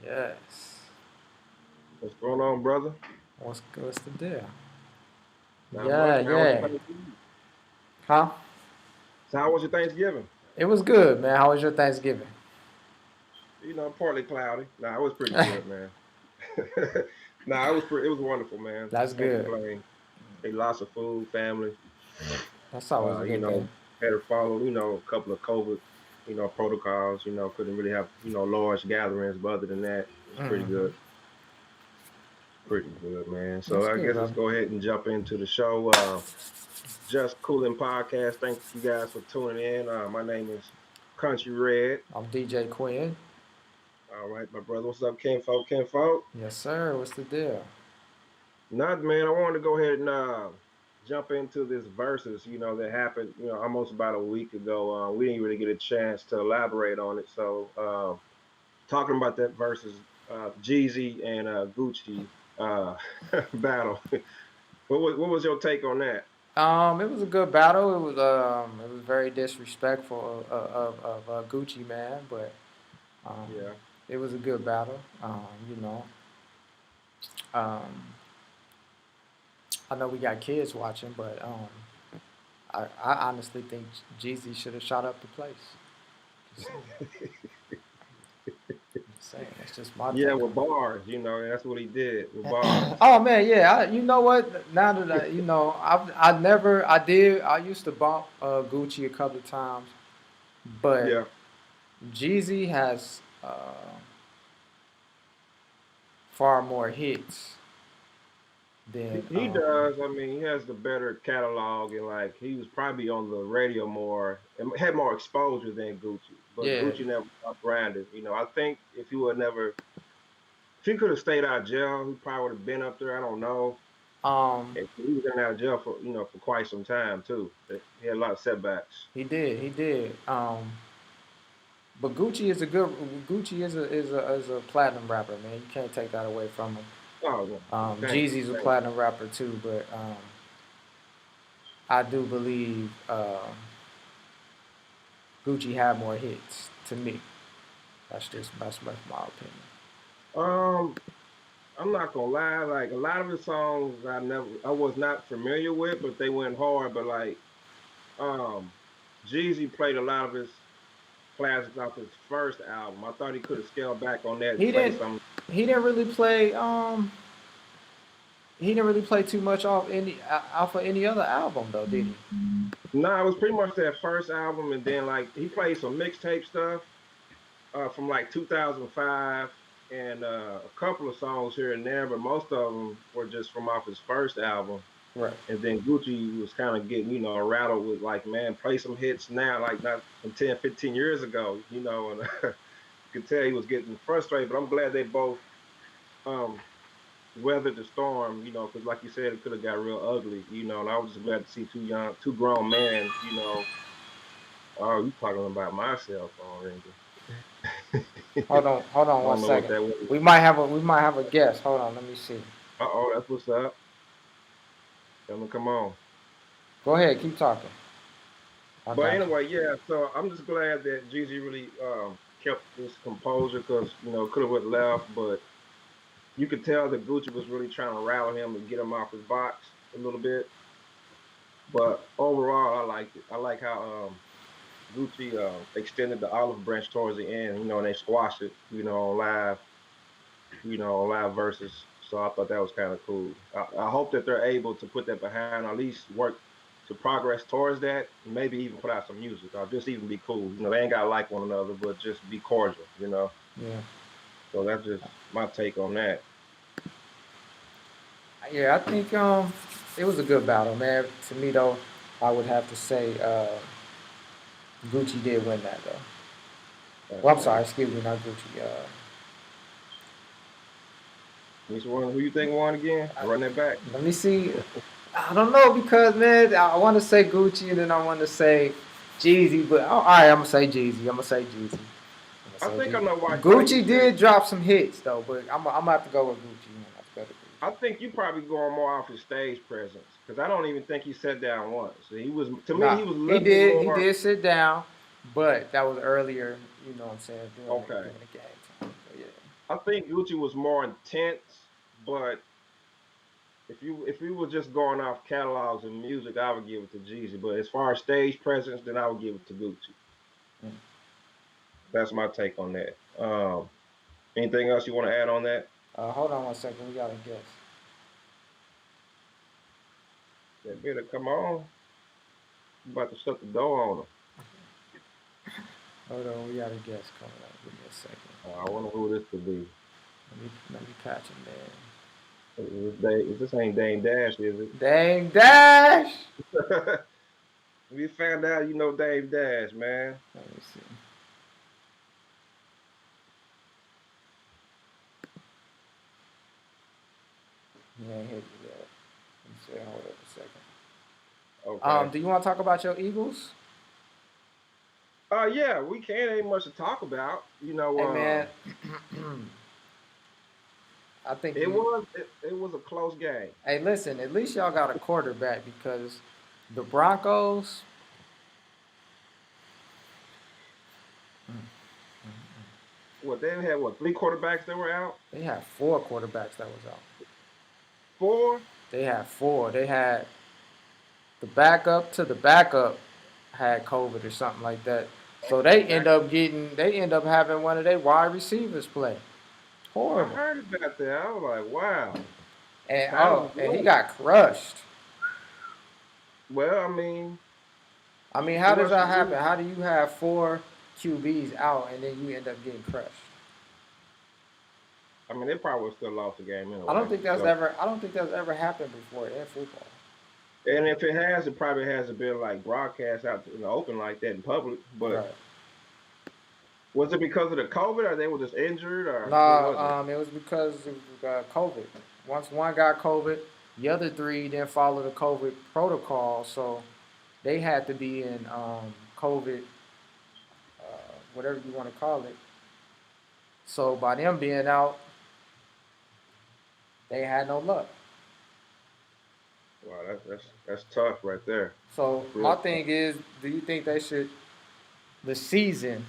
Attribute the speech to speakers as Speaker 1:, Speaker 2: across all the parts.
Speaker 1: Yes.
Speaker 2: What's going on, brother?
Speaker 1: What's the deal?
Speaker 2: Not
Speaker 1: Yeah,
Speaker 2: much. How was your
Speaker 1: yeah.
Speaker 2: Thanksgiving?
Speaker 1: Huh?
Speaker 2: So how was your Thanksgiving?
Speaker 1: It was good, man. How was your Thanksgiving?
Speaker 2: Partly cloudy. Nah, it was pretty good, man. Nah, it was wonderful, man.
Speaker 1: That's
Speaker 2: Can't
Speaker 1: good.
Speaker 2: complain. Ate lots of food, family.
Speaker 1: That's always
Speaker 2: Uh,
Speaker 1: a
Speaker 2: you
Speaker 1: good thing.
Speaker 2: know, had to follow, a couple of COVID, protocols. Couldn't really have, large gatherings, but other than that, it's pretty
Speaker 1: Hmm.
Speaker 2: good. Pretty good, man.
Speaker 1: That's
Speaker 2: So I
Speaker 1: good,
Speaker 2: guess let's
Speaker 1: brother.
Speaker 2: go ahead and jump into the show. Just Cooling Podcast. Thank you guys for tuning in. My name is Country Red.
Speaker 1: I'm DJ Quinn.
Speaker 2: All right, my brother. What's up, Kinfolk? Kinfolk?
Speaker 1: Yes, sir. What's the deal?
Speaker 2: Not, man. I wanted to go ahead and jump into this verses, that happened, almost about a week ago. We didn't really get a chance to elaborate on it. So, talking about that versus Jeezy and Gucci battle. What was your take on that?
Speaker 1: It was a good battle. It was very disrespectful of Gucci man, but um,
Speaker 2: Yeah.
Speaker 1: it was a good battle. Um, I know we got kids watching, but I honestly think Jeezy should have shot up the place. Just saying. Just saying. That's just my
Speaker 2: Yeah,
Speaker 1: take
Speaker 2: with
Speaker 1: on it.
Speaker 2: bars, that's what he did with bars.
Speaker 1: Oh man, yeah. You know what? Now that I used to bump Gucci a couple of times, but
Speaker 2: Yeah.
Speaker 1: Jeezy has far more hits
Speaker 2: He,
Speaker 1: than
Speaker 2: he does. I mean, he has the better catalog, and like he was probably on the radio more and had more exposure than Gucci. But
Speaker 1: yeah.
Speaker 2: Gucci never got branded. I think if he could have stayed out of jail, he probably would have been up there. I don't know.
Speaker 1: Um,
Speaker 2: And he was in and out of jail for quite some time too. He had a lot of setbacks.
Speaker 1: he did. But Gucci is a platinum rapper, man. You can't take that away from him.
Speaker 2: Oh no, you can't. You
Speaker 1: Jeezy's a
Speaker 2: can't.
Speaker 1: platinum rapper too, but I do believe Gucci had more hits to me. That's my opinion.
Speaker 2: Um, I'm not gonna lie. Like a lot of his songs, I was not familiar with, but they went hard. But like, um, Jeezy played a lot of his classics off his first album. I thought he could have scaled back on that and
Speaker 1: He
Speaker 2: played
Speaker 1: didn't
Speaker 2: some.
Speaker 1: he didn't really play he didn't really play too much off of any other album though, did he?
Speaker 2: No, it was pretty much that first album, and then like he played some mixtape stuff from like 2005, and a couple of songs here and there, but most of them were just from off his first album.
Speaker 1: Right.
Speaker 2: And then Gucci was kind of getting, rattled with like, man, play some hits now, like not from 10, 15 years ago, and you could tell he was getting frustrated. But I'm glad they both um, weathered the storm, because like you said, it could have got real ugly, and I was just glad to see two grown men, oh, you talking about my cell phone ringing.
Speaker 1: Hold on
Speaker 2: I
Speaker 1: one
Speaker 2: don't know what
Speaker 1: second.
Speaker 2: that was.
Speaker 1: We might have a guest. Hold on, let me see.
Speaker 2: Uh-oh, that's what's up. Tell me, come on.
Speaker 1: Go ahead, keep talking. I
Speaker 2: But
Speaker 1: got you.
Speaker 2: anyway, yeah. So I'm just glad that Jeezy really kept his composure because could have went left, but you could tell that Gucci was really trying to rally him and get him off his box a little bit. But overall, I liked it. I like how Gucci extended the olive branch towards the end, and they squashed it, on live versus. So I thought that was kind of cool. I hope that they're able to put that behind, or at least work to progress towards that, and maybe even put out some music, or just even be cool. They ain't gotta like one another, but just be cordial.
Speaker 1: Yeah.
Speaker 2: So that's just my take on that.
Speaker 1: Yeah, I think it was a good battle, man. To me though, I would have to say Gucci did win that though. Well, I'm sorry,
Speaker 2: Okay.
Speaker 1: excuse me, not Gucci.
Speaker 2: Which one? Who you think won again? Run that back.
Speaker 1: Let me see. I don't know because man, I want to say Gucci and then I want to say Jeezy, but all right, I'm gonna say Jeezy. I'm gonna say Jeezy. I'm gonna
Speaker 2: I
Speaker 1: say
Speaker 2: think I
Speaker 1: Jeezy.
Speaker 2: know why you
Speaker 1: Gucci
Speaker 2: said.
Speaker 1: did drop some hits though, but I'm gonna have to go with Gucci. Man. I have to go to
Speaker 2: I
Speaker 1: Gucci.
Speaker 2: think you probably going more off his stage presence because I don't even think he sat down once. He was to me
Speaker 1: Nah,
Speaker 2: he was a
Speaker 1: he
Speaker 2: little bit
Speaker 1: did. He
Speaker 2: more
Speaker 1: did sit down, but that was earlier. You know what I'm saying? During
Speaker 2: okay.
Speaker 1: the game time. So, yeah.
Speaker 2: I think Gucci was more intense, but if you were just going off catalogs and music, I would give it to Jeezy. But as far as stage presence, then I would give it to Gucci.
Speaker 1: Mm.
Speaker 2: That's my take on that. Anything else you want to add on that?
Speaker 1: Hold on one second. We got a guest.
Speaker 2: They better come on. I'm about to shut the door on them.
Speaker 1: Hold on. We got a guest coming up. Give me a second.
Speaker 2: I wonder who this could be.
Speaker 1: Let me patch him in.
Speaker 2: This ain't Dame Dash, is it?
Speaker 1: Dang Dash.
Speaker 2: We found out you know Dame Dash, man.
Speaker 1: Let me see. He ain't hit me yet. Let me see. Hold up a second.
Speaker 2: Okay.
Speaker 1: Do you want to talk about your Eagles?
Speaker 2: Yeah, we can't. Ain't much to talk about.
Speaker 1: Hey man, I think
Speaker 2: It
Speaker 1: you.
Speaker 2: was it was a close game.
Speaker 1: Hey, listen. At least y'all got a quarterback because the Broncos.
Speaker 2: What they had? What, three quarterbacks that were out?
Speaker 1: They had four quarterbacks that was out.
Speaker 2: Four?
Speaker 1: They had four. They had the backup to the backup had COVID or something like that. So
Speaker 2: The back.
Speaker 1: they end up having one of their wide receivers play.
Speaker 2: I
Speaker 1: Horrible.
Speaker 2: heard about that. I was like, wow.
Speaker 1: And
Speaker 2: Times is
Speaker 1: and he
Speaker 2: low.
Speaker 1: got crushed.
Speaker 2: Well, I mean,
Speaker 1: I mean, how
Speaker 2: who
Speaker 1: does
Speaker 2: else
Speaker 1: that
Speaker 2: you
Speaker 1: happen?
Speaker 2: do?
Speaker 1: How do you have four QBs out and then you end up getting crushed?
Speaker 2: I mean, they probably still lost the game
Speaker 1: I don't
Speaker 2: anyway.
Speaker 1: think that's
Speaker 2: So,
Speaker 1: ever I don't think that's ever happened before in football.
Speaker 2: and if it has, it probably hasn't been like broadcast out in the open like that in public. But
Speaker 1: Right.
Speaker 2: was it because of the COVID, or they were just injured, or what
Speaker 1: No,
Speaker 2: was it?
Speaker 1: it was because of COVID. Once one got COVID, the other three didn't follow the COVID protocol, so they had to be in COVID, whatever you want to call it. So by them being out, they had no luck.
Speaker 2: Wow, that's tough right there.
Speaker 1: So
Speaker 2: That's
Speaker 1: my
Speaker 2: real tough.
Speaker 1: thing is, do you think they should the season?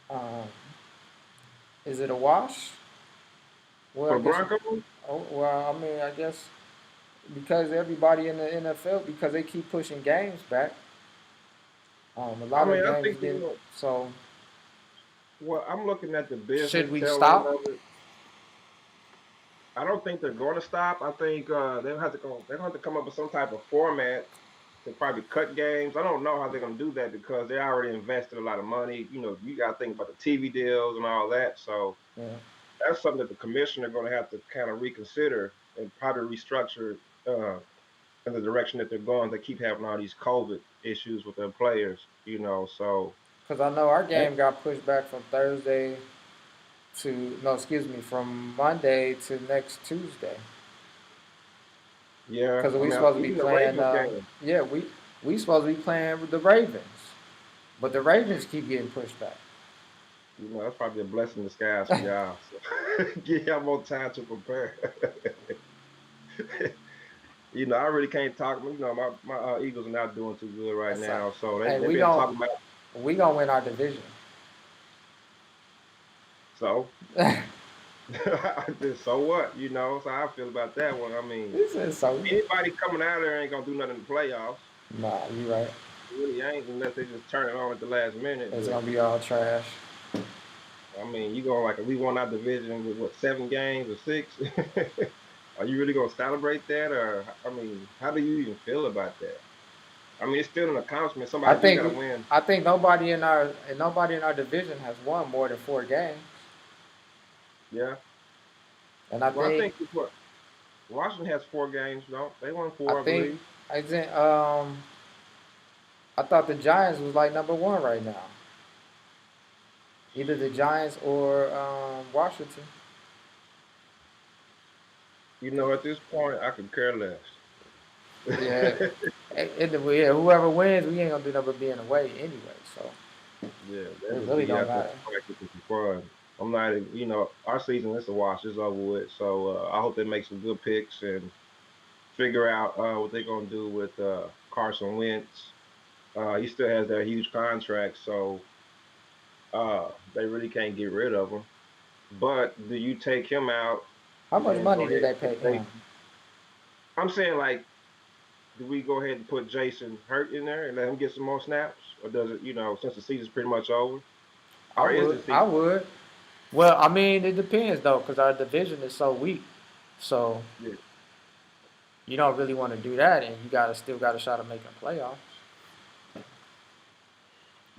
Speaker 1: Um, is it a wash? Well,
Speaker 2: For
Speaker 1: I
Speaker 2: the
Speaker 1: guess.
Speaker 2: Broncos,
Speaker 1: Oh, well, I mean, I guess because everybody in the NFL because they keep pushing games back. A
Speaker 2: I
Speaker 1: lot of
Speaker 2: mean, I
Speaker 1: games
Speaker 2: think
Speaker 1: getting so.
Speaker 2: well, I'm looking at the
Speaker 1: Should
Speaker 2: business
Speaker 1: we
Speaker 2: tail end
Speaker 1: stop?
Speaker 2: of it. I don't think they're going to stop. I think they'll have to go. They're going to have to come up with some type of format to probably cut games. I don't know how they're going to do that because they already invested a lot of money. You got to think about the TV deals and all that. So
Speaker 1: Yeah.
Speaker 2: that's something that the commissioner going to have to kind of reconsider and probably restructure in the direction that they're going. They keep having all these COVID issues with their players. So
Speaker 1: Because I know our game got pushed back from Thursday to no, excuse me, from Monday to next Tuesday.
Speaker 2: yeah,
Speaker 1: Because
Speaker 2: I
Speaker 1: we
Speaker 2: mean,
Speaker 1: supposed to be
Speaker 2: even the
Speaker 1: playing.
Speaker 2: Ravens game.
Speaker 1: Yeah, we supposed to be playing with the Ravens, but the Ravens keep getting pushed back.
Speaker 2: That's probably a blessing in disguise for y'all. So give y'all more time to prepare. I really can't talk. My Eagles are not doing too good right
Speaker 1: That's not.
Speaker 2: now, so they
Speaker 1: Hey,
Speaker 2: they been talking about.
Speaker 1: we gonna win our division.
Speaker 2: So so what? So how I feel about that one. I mean,
Speaker 1: This is so.
Speaker 2: anybody coming out of there ain't gonna do nothing in the playoffs.
Speaker 1: Nah, you right.
Speaker 2: It really ain't unless they just turn it on at the last minute.
Speaker 1: It's
Speaker 2: But
Speaker 1: gonna be all trash.
Speaker 2: I mean, you going like we won our division with what, 7 games or six? Are you really gonna celebrate that, or I mean, how do you even feel about that? I mean, it's still an accomplishment.
Speaker 1: I
Speaker 2: Somebody do got to
Speaker 1: think
Speaker 2: win.
Speaker 1: I think nobody in our division has won more than 4 games,
Speaker 2: Yeah.
Speaker 1: and I
Speaker 2: Well, I
Speaker 1: think
Speaker 2: think it's what Washington has 4 games. No, they won
Speaker 1: I
Speaker 2: four, I
Speaker 1: think
Speaker 2: believe.
Speaker 1: I think I thought the Giants was like number one right now. Either the Giants or Washington.
Speaker 2: At this point, I could care less.
Speaker 1: Yeah, yeah. Whoever wins, we ain't gonna do nothing but being away anyway. So
Speaker 2: Yeah,
Speaker 1: it
Speaker 2: that just
Speaker 1: really
Speaker 2: be
Speaker 1: don't
Speaker 2: out there
Speaker 1: matter.
Speaker 2: practicing for fun. I'm not, our season is a wash. It's over with. So I hope they make some good picks and figure out what they're gonna do with Carson Wentz. He still has that huge contract, so they really can't get rid of him. But do you take him out
Speaker 1: How
Speaker 2: and
Speaker 1: much
Speaker 2: then
Speaker 1: money
Speaker 2: go
Speaker 1: did
Speaker 2: ahead
Speaker 1: they
Speaker 2: and
Speaker 1: pay
Speaker 2: put
Speaker 1: him?
Speaker 2: Jason? I'm saying, like, do we go ahead and put Jason Hurt in there and let him get some more snaps? Or does it, since the season's pretty much over?
Speaker 1: I
Speaker 2: Or is
Speaker 1: would.
Speaker 2: the
Speaker 1: I
Speaker 2: season?
Speaker 1: would. Well, I mean, it depends though, because our division is so weak. So
Speaker 2: Yeah.
Speaker 1: you don't really want to do that, and you still got a shot of making playoffs.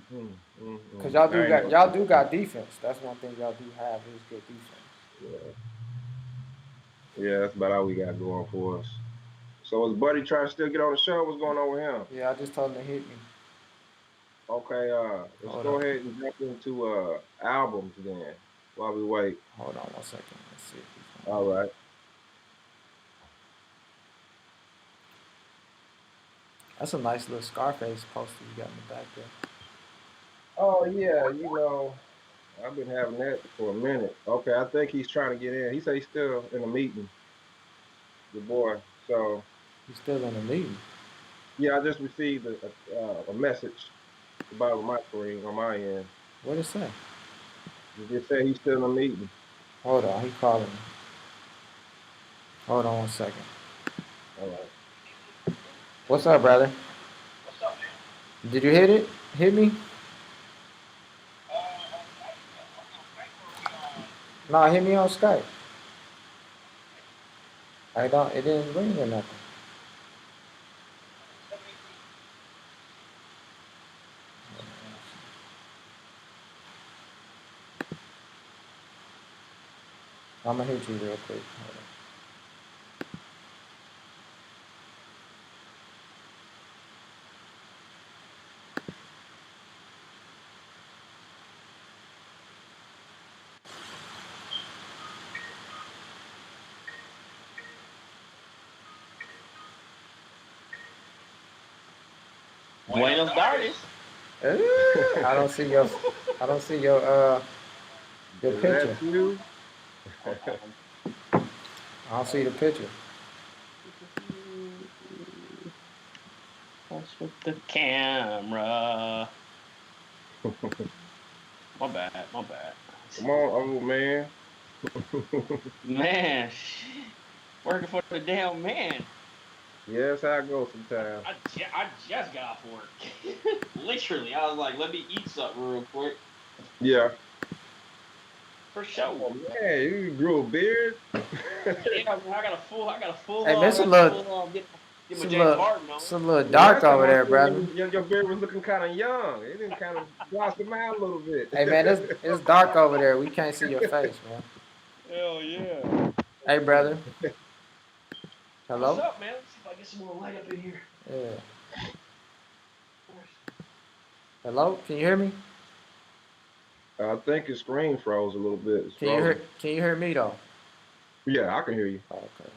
Speaker 1: Because
Speaker 2: I ain't know.
Speaker 1: y'all do got defense. That's one thing y'all do have is good defense.
Speaker 2: Yeah. Yeah, that's about all we got going for us. So is Buddy trying to still get on the show? What's going on with him?
Speaker 1: Yeah, I just told him to hit me.
Speaker 2: Okay, let's
Speaker 1: Hold
Speaker 2: go
Speaker 1: on.
Speaker 2: ahead and jump into albums then while we wait.
Speaker 1: Hold on 1 second. Let's see if he's on.
Speaker 2: All right.
Speaker 1: That's a nice little Scarface poster you got in the back there.
Speaker 2: Oh yeah, I've been having that for a minute. Okay, I think he's trying to get in. He said he's still in a meeting, your boy. So
Speaker 1: He's still in the meeting.
Speaker 2: yeah, I just received a message about my screen on my end.
Speaker 1: What did it say?
Speaker 2: He just said he's still in a meeting.
Speaker 1: Hold on, he calling me. Hold on 1 second.
Speaker 2: All right.
Speaker 1: What's up, brother? Did you hit it? Hit me? Nah, hit me on Skype. It didn't ring or nothing. I'm gonna hit you real quick. Hold
Speaker 3: Buenos Aires.
Speaker 1: on. I don't see your your
Speaker 2: Is
Speaker 1: picture.
Speaker 2: that you?
Speaker 1: I don't see the picture.
Speaker 3: What's with the camera? My bad.
Speaker 2: Come on, old man.
Speaker 3: Man, shit. Working for the damn man.
Speaker 2: Yeah, that's how I go sometimes.
Speaker 3: I just got off work. Literally, I was like, let me eat something real quick.
Speaker 2: Yeah.
Speaker 3: For sure.
Speaker 2: Oh man, you grew a beard.
Speaker 3: Yeah, man, I got a full
Speaker 1: Hey, man,
Speaker 3: get my James Harden on.
Speaker 1: it's a little
Speaker 2: The
Speaker 1: dark
Speaker 2: last time
Speaker 1: over
Speaker 2: I
Speaker 1: there,
Speaker 2: seen
Speaker 1: brother.
Speaker 2: you, your beard was looking kind of young. It didn't kind of blossom out a little bit.
Speaker 1: Hey, man, it's dark over there. We can't see your face, man.
Speaker 3: Hell yeah.
Speaker 1: Hey, brother.
Speaker 3: What's
Speaker 1: Hello?
Speaker 3: up, man? Let's see if I get some more light up in here.
Speaker 1: Yeah. Hello? Can you hear me?
Speaker 2: I think his screen froze a little bit. It's frozen.
Speaker 1: Can you hear me though?
Speaker 2: Yeah, I can hear you.
Speaker 1: Oh, okay.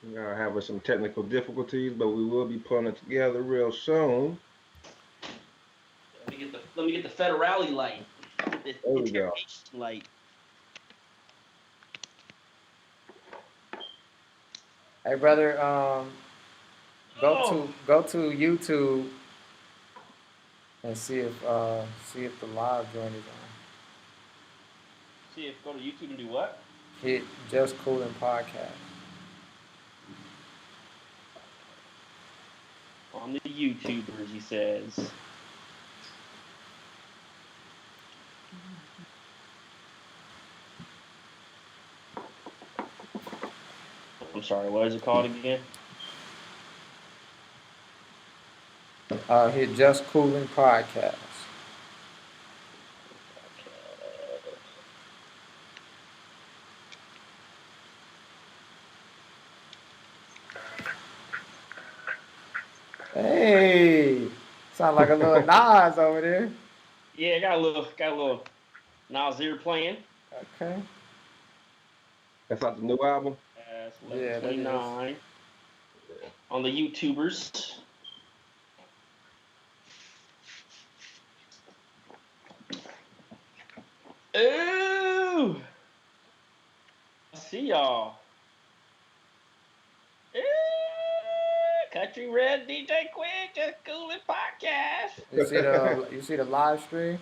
Speaker 2: We are having some technical difficulties, but we will be putting it together real soon.
Speaker 3: Let me get the federale light. The
Speaker 2: There we go.
Speaker 3: interrogation light.
Speaker 1: Hey, brother.
Speaker 3: Oh.
Speaker 1: Go to YouTube and see if the live joint is on.
Speaker 3: See if go to YouTube and do what?
Speaker 1: Hit Just Coolin' Podcast.
Speaker 3: On the YouTubers, he says. I'm sorry, what is it called again?
Speaker 1: Hit Just Coolin' Podcast. Hey, sound like a little Nas over there.
Speaker 3: Yeah, got a little Nasir playing.
Speaker 1: Okay.
Speaker 2: That's not the new album.
Speaker 3: It's
Speaker 1: Yeah, that is.
Speaker 3: 11:29 on the YouTubers. Ooh, I see y'all. Ooh, Country Red DJ Quick, Just Coolin' Podcast.
Speaker 1: You see the live stream?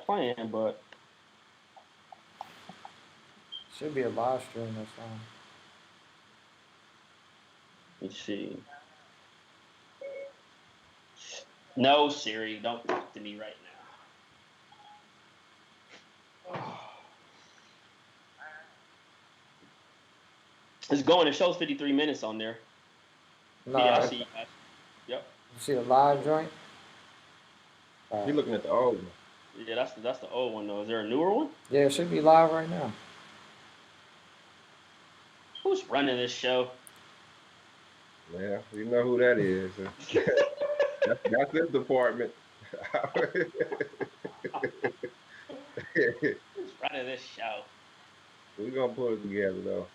Speaker 3: playing, but
Speaker 1: Should be a live stream or something.
Speaker 3: let's see. No, Siri, don't talk to me right now. It's going. It shows 53 minutes on there.
Speaker 1: Nah,
Speaker 3: Yeah, I see. Yep.
Speaker 1: You see the live joint?
Speaker 2: You're looking at the old one.
Speaker 3: Yeah, that's the old one though. Is there a newer one?
Speaker 1: Yeah, it should be live right now.
Speaker 3: Who's running this show?
Speaker 2: Yeah, you know who that is. That's his department.
Speaker 3: Who's running this show?
Speaker 2: We're gonna put it together though.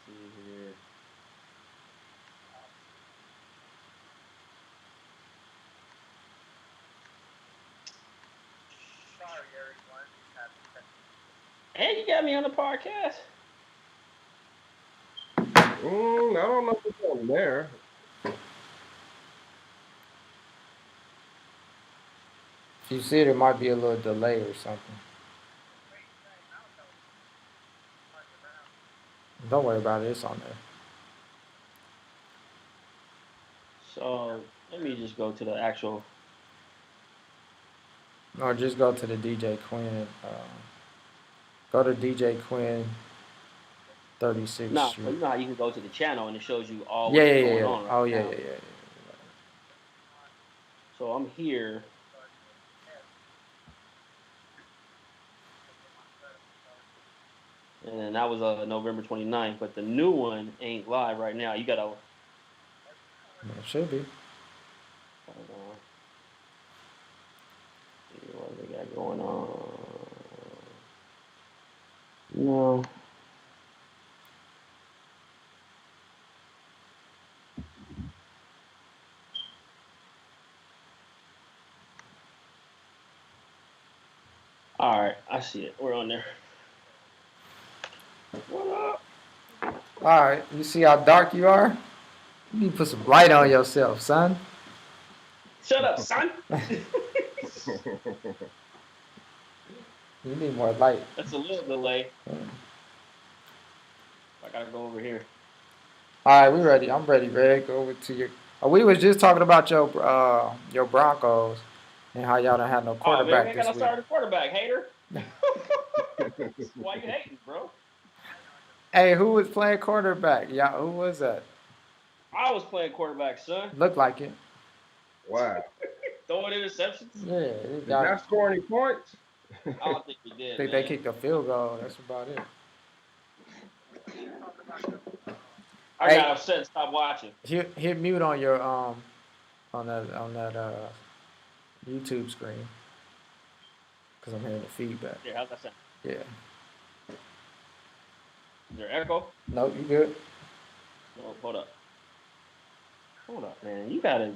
Speaker 3: Let's see here. Hey, you got me on the podcast.
Speaker 2: I don't know what's on there.
Speaker 1: If you see it, it might be a little delay or something. Don't worry about it. It's on there.
Speaker 3: So let me just go to the actual.
Speaker 1: Or just go to the DJ Quinn. Go to DJ Quinn 36th
Speaker 3: No,
Speaker 1: Street.
Speaker 3: so you know how you can go to the channel and it shows you all
Speaker 1: Yeah,
Speaker 3: what's
Speaker 1: yeah,
Speaker 3: going
Speaker 1: yeah.
Speaker 3: on. Right
Speaker 1: Oh, yeah,
Speaker 3: now.
Speaker 1: yeah, yeah.
Speaker 3: So I'm here. And that was November 29th, but the new one ain't live right now. You gotta.
Speaker 1: It should be.
Speaker 3: Hold on. See what they got going on. No. All right, I see it. We're on there. What up?
Speaker 1: All right. You see how dark you are? You need to put some light on yourself, son.
Speaker 3: Shut up, son.
Speaker 1: You need more light.
Speaker 3: That's a little delay. I gotta go over here.
Speaker 1: All right, we ready. I'm ready, Greg. Go over to your. We was just talking about your Broncos and how y'all don't have no quarterback
Speaker 3: man, we ain't
Speaker 1: this
Speaker 3: got no
Speaker 1: week.
Speaker 3: starting quarterback, hater. Why you hating, bro?
Speaker 1: Hey, who was playing quarterback? Yeah, who was that?
Speaker 3: I was playing quarterback, son.
Speaker 1: Looked like it.
Speaker 2: Wow.
Speaker 3: Throwing interceptions.
Speaker 1: Yeah,
Speaker 2: Did not score any points?
Speaker 3: I don't think he did.
Speaker 1: I think
Speaker 3: man.
Speaker 1: they kicked a field goal. That's about it.
Speaker 3: I got upset and stopped watching.
Speaker 1: Hit mute on your on that YouTube screen because I'm hearing the feedback.
Speaker 3: Yeah, how's that sound?
Speaker 1: Yeah.
Speaker 3: Is there echo?
Speaker 1: Nope, you good.
Speaker 3: No, hold up. Hold up, man. You gotta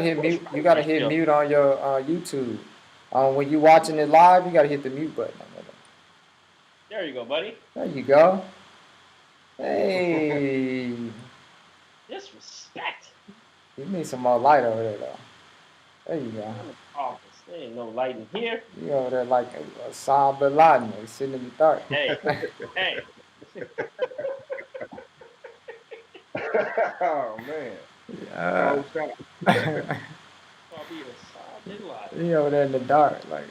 Speaker 1: hit mute. You gotta hit mute on your YouTube. When you watching it live, you gotta hit the mute button.
Speaker 3: There you go, buddy.
Speaker 1: There you go. Hey.
Speaker 3: Disrespect.
Speaker 1: You need some more light over there, though. There you go.
Speaker 3: Office. There ain't no light in here.
Speaker 1: You over there like a somber Laden. He's sitting in the dark.
Speaker 3: Hey, hey.
Speaker 2: Oh man.
Speaker 1: Yeah.
Speaker 3: I'll be a solid light.
Speaker 1: He over there in the dark, like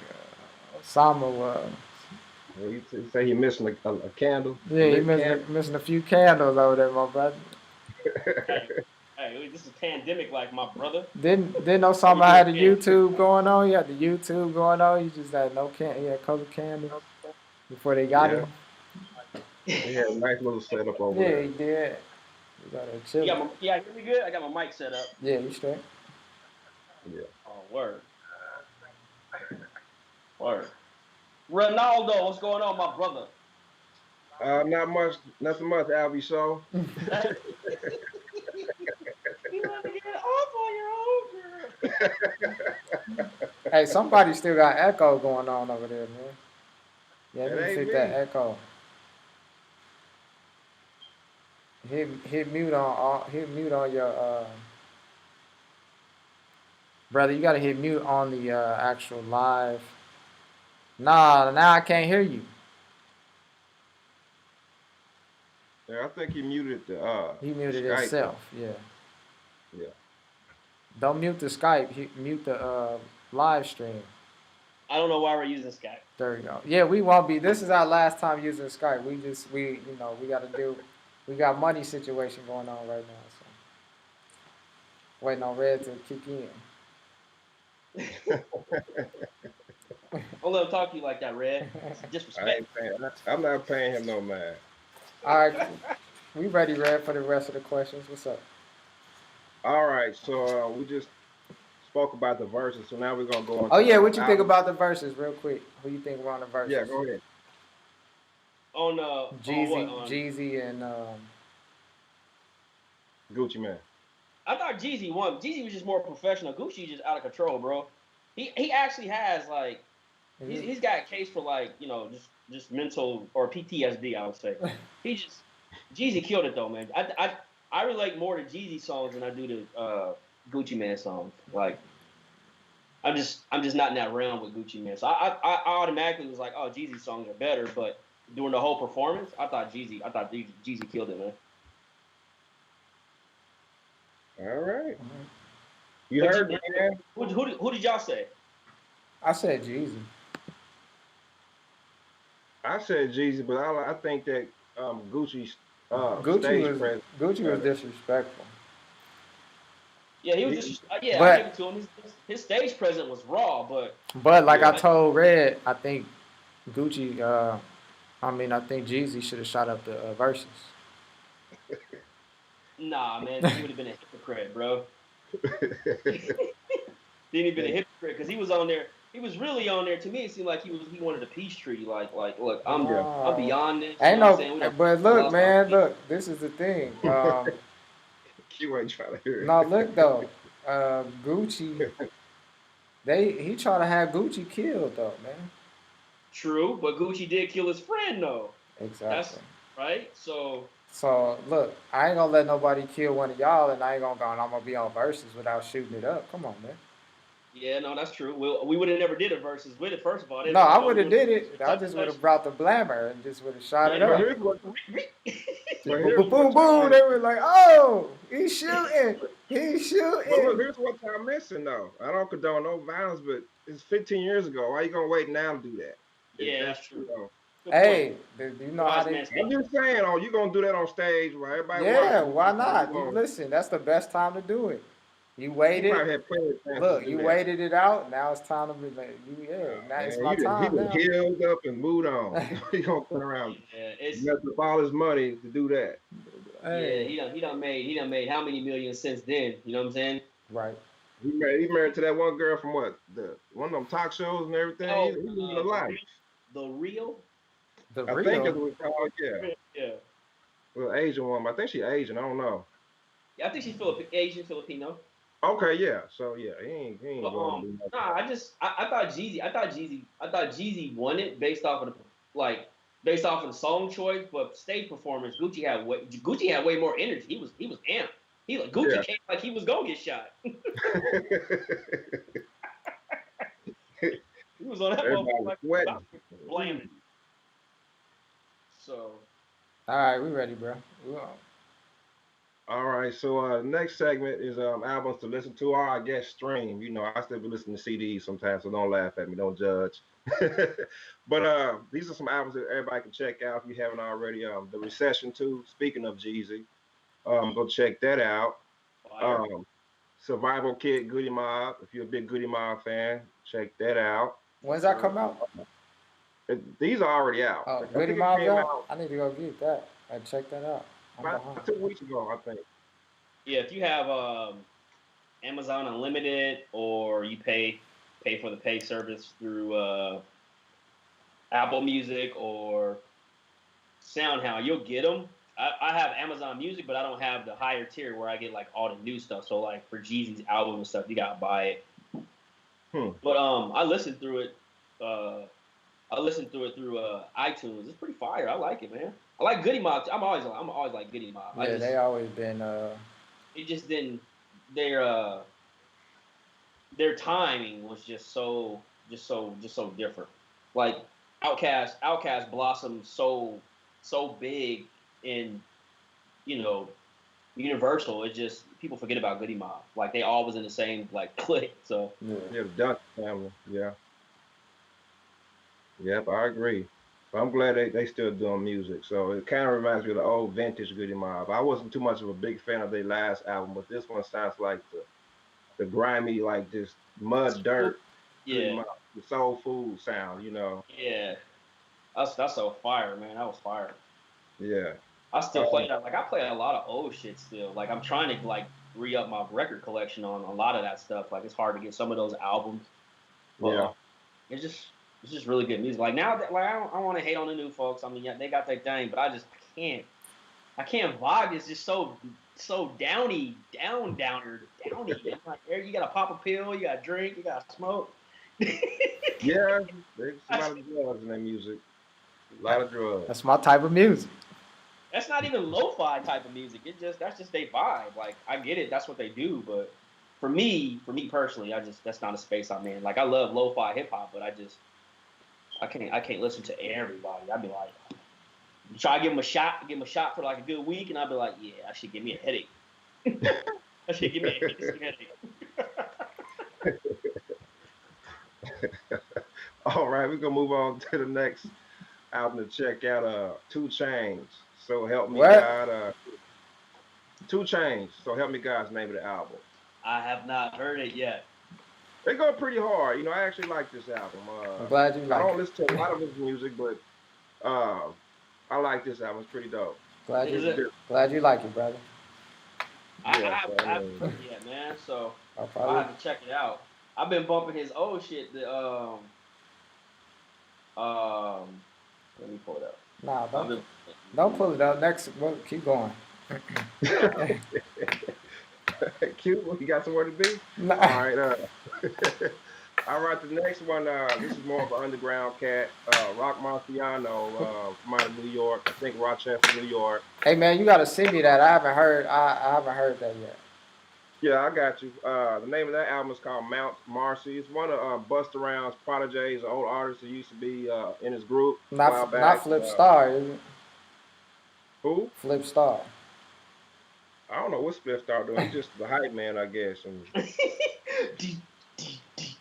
Speaker 1: Osama was.
Speaker 2: Well, you say you're missing a candle?
Speaker 1: Yeah, you missing a few candles over there, my brother.
Speaker 3: Hey, this is pandemic like my brother.
Speaker 1: Didn't Osama had the YouTube going on? He had the YouTube going on. He just had he had a couple candles before they got him.
Speaker 2: He had a nice little setup over there.
Speaker 1: Yeah, he did. You gotta chill.
Speaker 3: Yeah, hear me good? I got my mic set up.
Speaker 1: Yeah, you straight.
Speaker 2: Yeah.
Speaker 3: Oh, word. Word. Ronaldo, what's going on, my brother?
Speaker 2: Not much, nothing much, Albie Show.
Speaker 3: You want to get off on your own, girl.
Speaker 1: Hey, somebody still got echo going on over there, man. Yeah, let me fix that echo. Hit mute on your Brother, you gotta hit mute on the actual live. Nah, now I can't hear you.
Speaker 2: Yeah, I think he muted
Speaker 1: He
Speaker 2: the
Speaker 1: muted
Speaker 2: Skype.
Speaker 1: himself. Yeah.
Speaker 2: Yeah.
Speaker 1: Don't mute the Skype. Mute the live stream.
Speaker 3: I don't know why we're using Skype.
Speaker 1: There you go. Yeah, we won't be. This is our last time using Skype. We got to do. We got money situation going on right now. So waiting on Red to kick in.
Speaker 3: Don't let him talk to you like that, Red. It's disrespect.
Speaker 2: I'm not paying him no mind.
Speaker 1: All right, we ready, Red, for the rest of the questions. What's up?
Speaker 2: All right, so we just spoke about the verses, so now we're gonna go on.
Speaker 1: Oh yeah, what you think about the verses, real quick? Who you think were on the verses?
Speaker 2: Yeah, go ahead.
Speaker 3: On
Speaker 1: Jeezy,
Speaker 3: on what?
Speaker 1: Jeezy and
Speaker 2: Gucci Mane.
Speaker 3: I thought Jeezy won. Jeezy was just more professional. Gucci just out of control, bro. He actually has like he's got a case for like just mental or PTSD. I would say Jeezy killed it though, man. I relate more to Jeezy songs than I do to Gucci Mane songs. Like I'm just not in that realm with Gucci Mane. So I automatically was like, oh, Jeezy songs are better. But during the whole performance, I thought Jeezy killed it, man.
Speaker 2: All right. You heard me, man.
Speaker 3: Who did y'all say?
Speaker 1: I said Jeezy.
Speaker 2: I said Jeezy, but I think that Gucci's
Speaker 1: Gucci was disrespectful.
Speaker 3: Yeah, he was disrespectful. Yeah, I give it to him. His stage presence was raw, but
Speaker 1: like I told Red, I think Gucci. I think Jeezy should have shot up the verses.
Speaker 3: Nah, man, he would have been a hypocrite, bro. Then he'd been a hypocrite because he was on there. He was really on there. To me, it seemed like he wanted a peace treaty. Like, look, I'm beyond this.
Speaker 1: Ain't no, but look, man, look. This is the thing.
Speaker 2: You ain't trying to hear it.
Speaker 1: No, look though, Gucci. He tried to have Gucci killed though, man.
Speaker 3: True, but Gucci did kill his friend though.
Speaker 1: Exactly.
Speaker 3: That's right. So
Speaker 1: look, I ain't gonna let nobody kill one of y'all, and I ain't gonna go. And I'm gonna be on verses without shooting it up. Come on, man.
Speaker 3: Yeah, no, that's true. We would have never did a versus with it. First of all,
Speaker 1: no, I would have did it. I just would have brought the blammer and just would have shot it up. Boom, boom, boom. They were like, "Oh, he's shooting. He's shooting."
Speaker 2: But look, here's what y'all missing though. I don't condone no violence, but it's 15 years ago. Why you gonna wait now to do that?
Speaker 3: Yeah, that's true.
Speaker 1: Hey, do you know how they?
Speaker 2: I'm just saying, you gonna do that on stage where everybody?
Speaker 1: Yeah, why not? Listen, that's the best time to do it. You waited. Look, you waited it out. Now it's time to be like, now it's my time.
Speaker 2: He healed up and moved on. He gonna turn around. Mess up all his money to do that.
Speaker 3: Hey. Yeah, he done made how many millions since then? You know what I'm saying?
Speaker 1: Right.
Speaker 2: He married to that one girl from one of them talk shows and everything. He's living a life.
Speaker 3: The Real.
Speaker 2: I think it was called,
Speaker 3: yeah.
Speaker 2: Well, Asian woman. I think she's Asian. I don't know.
Speaker 3: Yeah, I think she's Asian Filipino.
Speaker 2: Okay, yeah. So yeah, he ain't
Speaker 3: Nah, I thought Jeezy won it based off of the song choice, but stage performance. Gucci had way more energy. He was amped. Gucci came like he was gonna get shot. He was on that motherfucker like blaming. So.
Speaker 1: All right, we ready, bro.
Speaker 2: All right, so the next segment is albums to listen to, or I guess stream. I still be listening to CDs sometimes, so don't laugh at me, don't judge. But these are some albums that everybody can check out if you haven't already. The Recession 2, speaking of Jeezy, go check that out. Survival Kid, Goodie Mob. If you're a big Goodie Mob fan, check that out.
Speaker 1: When's that come out?
Speaker 2: These are already out.
Speaker 1: Oh, Goodie Mob out? I need to go get that and check that out.
Speaker 2: About 2 weeks ago, I think.
Speaker 3: Yeah, if you have Amazon Unlimited or you pay for the pay service through Apple Music or SoundHound, you'll get them. I have Amazon Music, but I don't have the higher tier where I get like all the new stuff. So like for Jeezy's album and stuff, you gotta buy it. But I listened through it. I listened through it through iTunes. It's pretty fire. I like it, man. I like Goodie Mob. I'm always like Goodie Mob.
Speaker 1: Yeah, they always been.
Speaker 3: It just didn't. They're their timing was just so different. Like Outkast blossomed so big in, you know, Universal. It just people forget about Goodie Mob. Like they all was in the same like clique. So
Speaker 2: Yeah, the Dutch family. Yeah. Yep, I agree. But I'm glad they still doing music. So it kind of reminds me of the old vintage Goodie Mob. I wasn't too much of a big fan of their last album, but this one sounds like the grimy, like just mud dirt Goodie
Speaker 3: yeah,
Speaker 2: Mob, the soul food sound,
Speaker 3: yeah. That's so fire, man. That was fire.
Speaker 2: Yeah.
Speaker 3: I still
Speaker 2: Um,
Speaker 3: play that. Like I play a lot of old shit still. Like I'm trying to like re up my record collection on a lot of that stuff. Like it's hard to get some of those albums, but
Speaker 2: yeah.
Speaker 3: it's just it's just really good music. Like now that like I don't want to hate on the new folks. I mean, yeah, they got their thing, but I can't vibe. It's just so downy, downy. I'm like, you gotta pop a pill, you gotta drink, you gotta smoke.
Speaker 2: Yeah, there's a lot of drugs in their music. A lot of drugs.
Speaker 1: That's my type of music.
Speaker 3: That's not even lo-fi type of music. That's just their vibe. Like I get it, that's what they do, but for me personally, I just that's not a space I'm in. Like I love lo-fi hip hop, but I can't listen to everybody. I'd be like, try to give them a shot for like a good week, and I'd be like, yeah, that should give me a headache. That should give me a headache.
Speaker 2: All right, we're gonna move on to the next album to check out. 2 Chainz. So help me
Speaker 1: What?
Speaker 2: God. 2 Chainz. So help me God's name of the album.
Speaker 3: I have not heard it yet.
Speaker 2: They go pretty hard. I actually like this album.
Speaker 1: I'm glad you
Speaker 2: I
Speaker 1: like
Speaker 2: don't
Speaker 1: it.
Speaker 2: listen to a lot of his music, but uh, I like this album. It's pretty dope.
Speaker 3: Is it?
Speaker 1: Glad you like it, brother.
Speaker 2: Yeah, so,
Speaker 3: I haven't heard it yet, man. So
Speaker 1: I'll
Speaker 3: I
Speaker 1: probably
Speaker 3: have to check it out. I've been bumping his old shit. Let me pull it up.
Speaker 1: nah.
Speaker 3: I've been,
Speaker 1: Don't pull it up. Next, well, keep going.
Speaker 2: cute. You got somewhere to be?
Speaker 1: Nah.
Speaker 2: All right. All right. The next one. This is more of an underground cat. Rock Marciano from out of New York. I think Rochester, New York.
Speaker 1: Hey man, you gotta send me that. I haven't heard. I haven't heard that yet.
Speaker 2: Yeah, I got you. The name of that album is called Mount Marci. It's one of Busta Rhymes' proteges, an old artist who used to be in his group a while
Speaker 1: Not
Speaker 2: back.
Speaker 1: Flip Star, is it?
Speaker 2: Who?
Speaker 1: Flip Star.
Speaker 2: I don't know what Spliff Star doing. He's just the hype man, I guess. And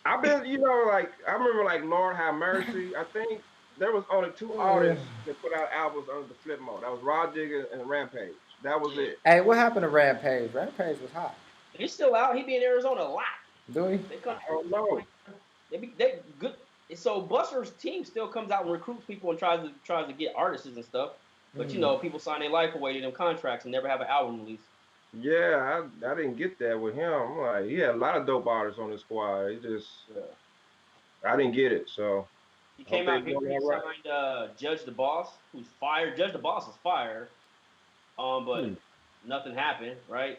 Speaker 2: I've been, like I remember like Lord Have Mercy. I think there was only 2 artists that put out albums under the flip mode. That was Rod Digger and Rampage. That was it.
Speaker 1: Hey, what happened to Rampage? Rampage was hot.
Speaker 3: He's still out. He be in Arizona a lot.
Speaker 1: Do he?
Speaker 3: They come.
Speaker 2: Oh no.
Speaker 3: They good. So Buster's team still comes out and recruits people and tries to get artists and stuff. But people sign their life away to them contracts and never have an album release.
Speaker 2: Yeah, I didn't get that with him. I'm like, he had a lot of dope artists on his squad. He just, I didn't get it. So
Speaker 3: He came out here. He signed Judge the Boss, who's fired. Judge the Boss is fired. But nothing happened, right?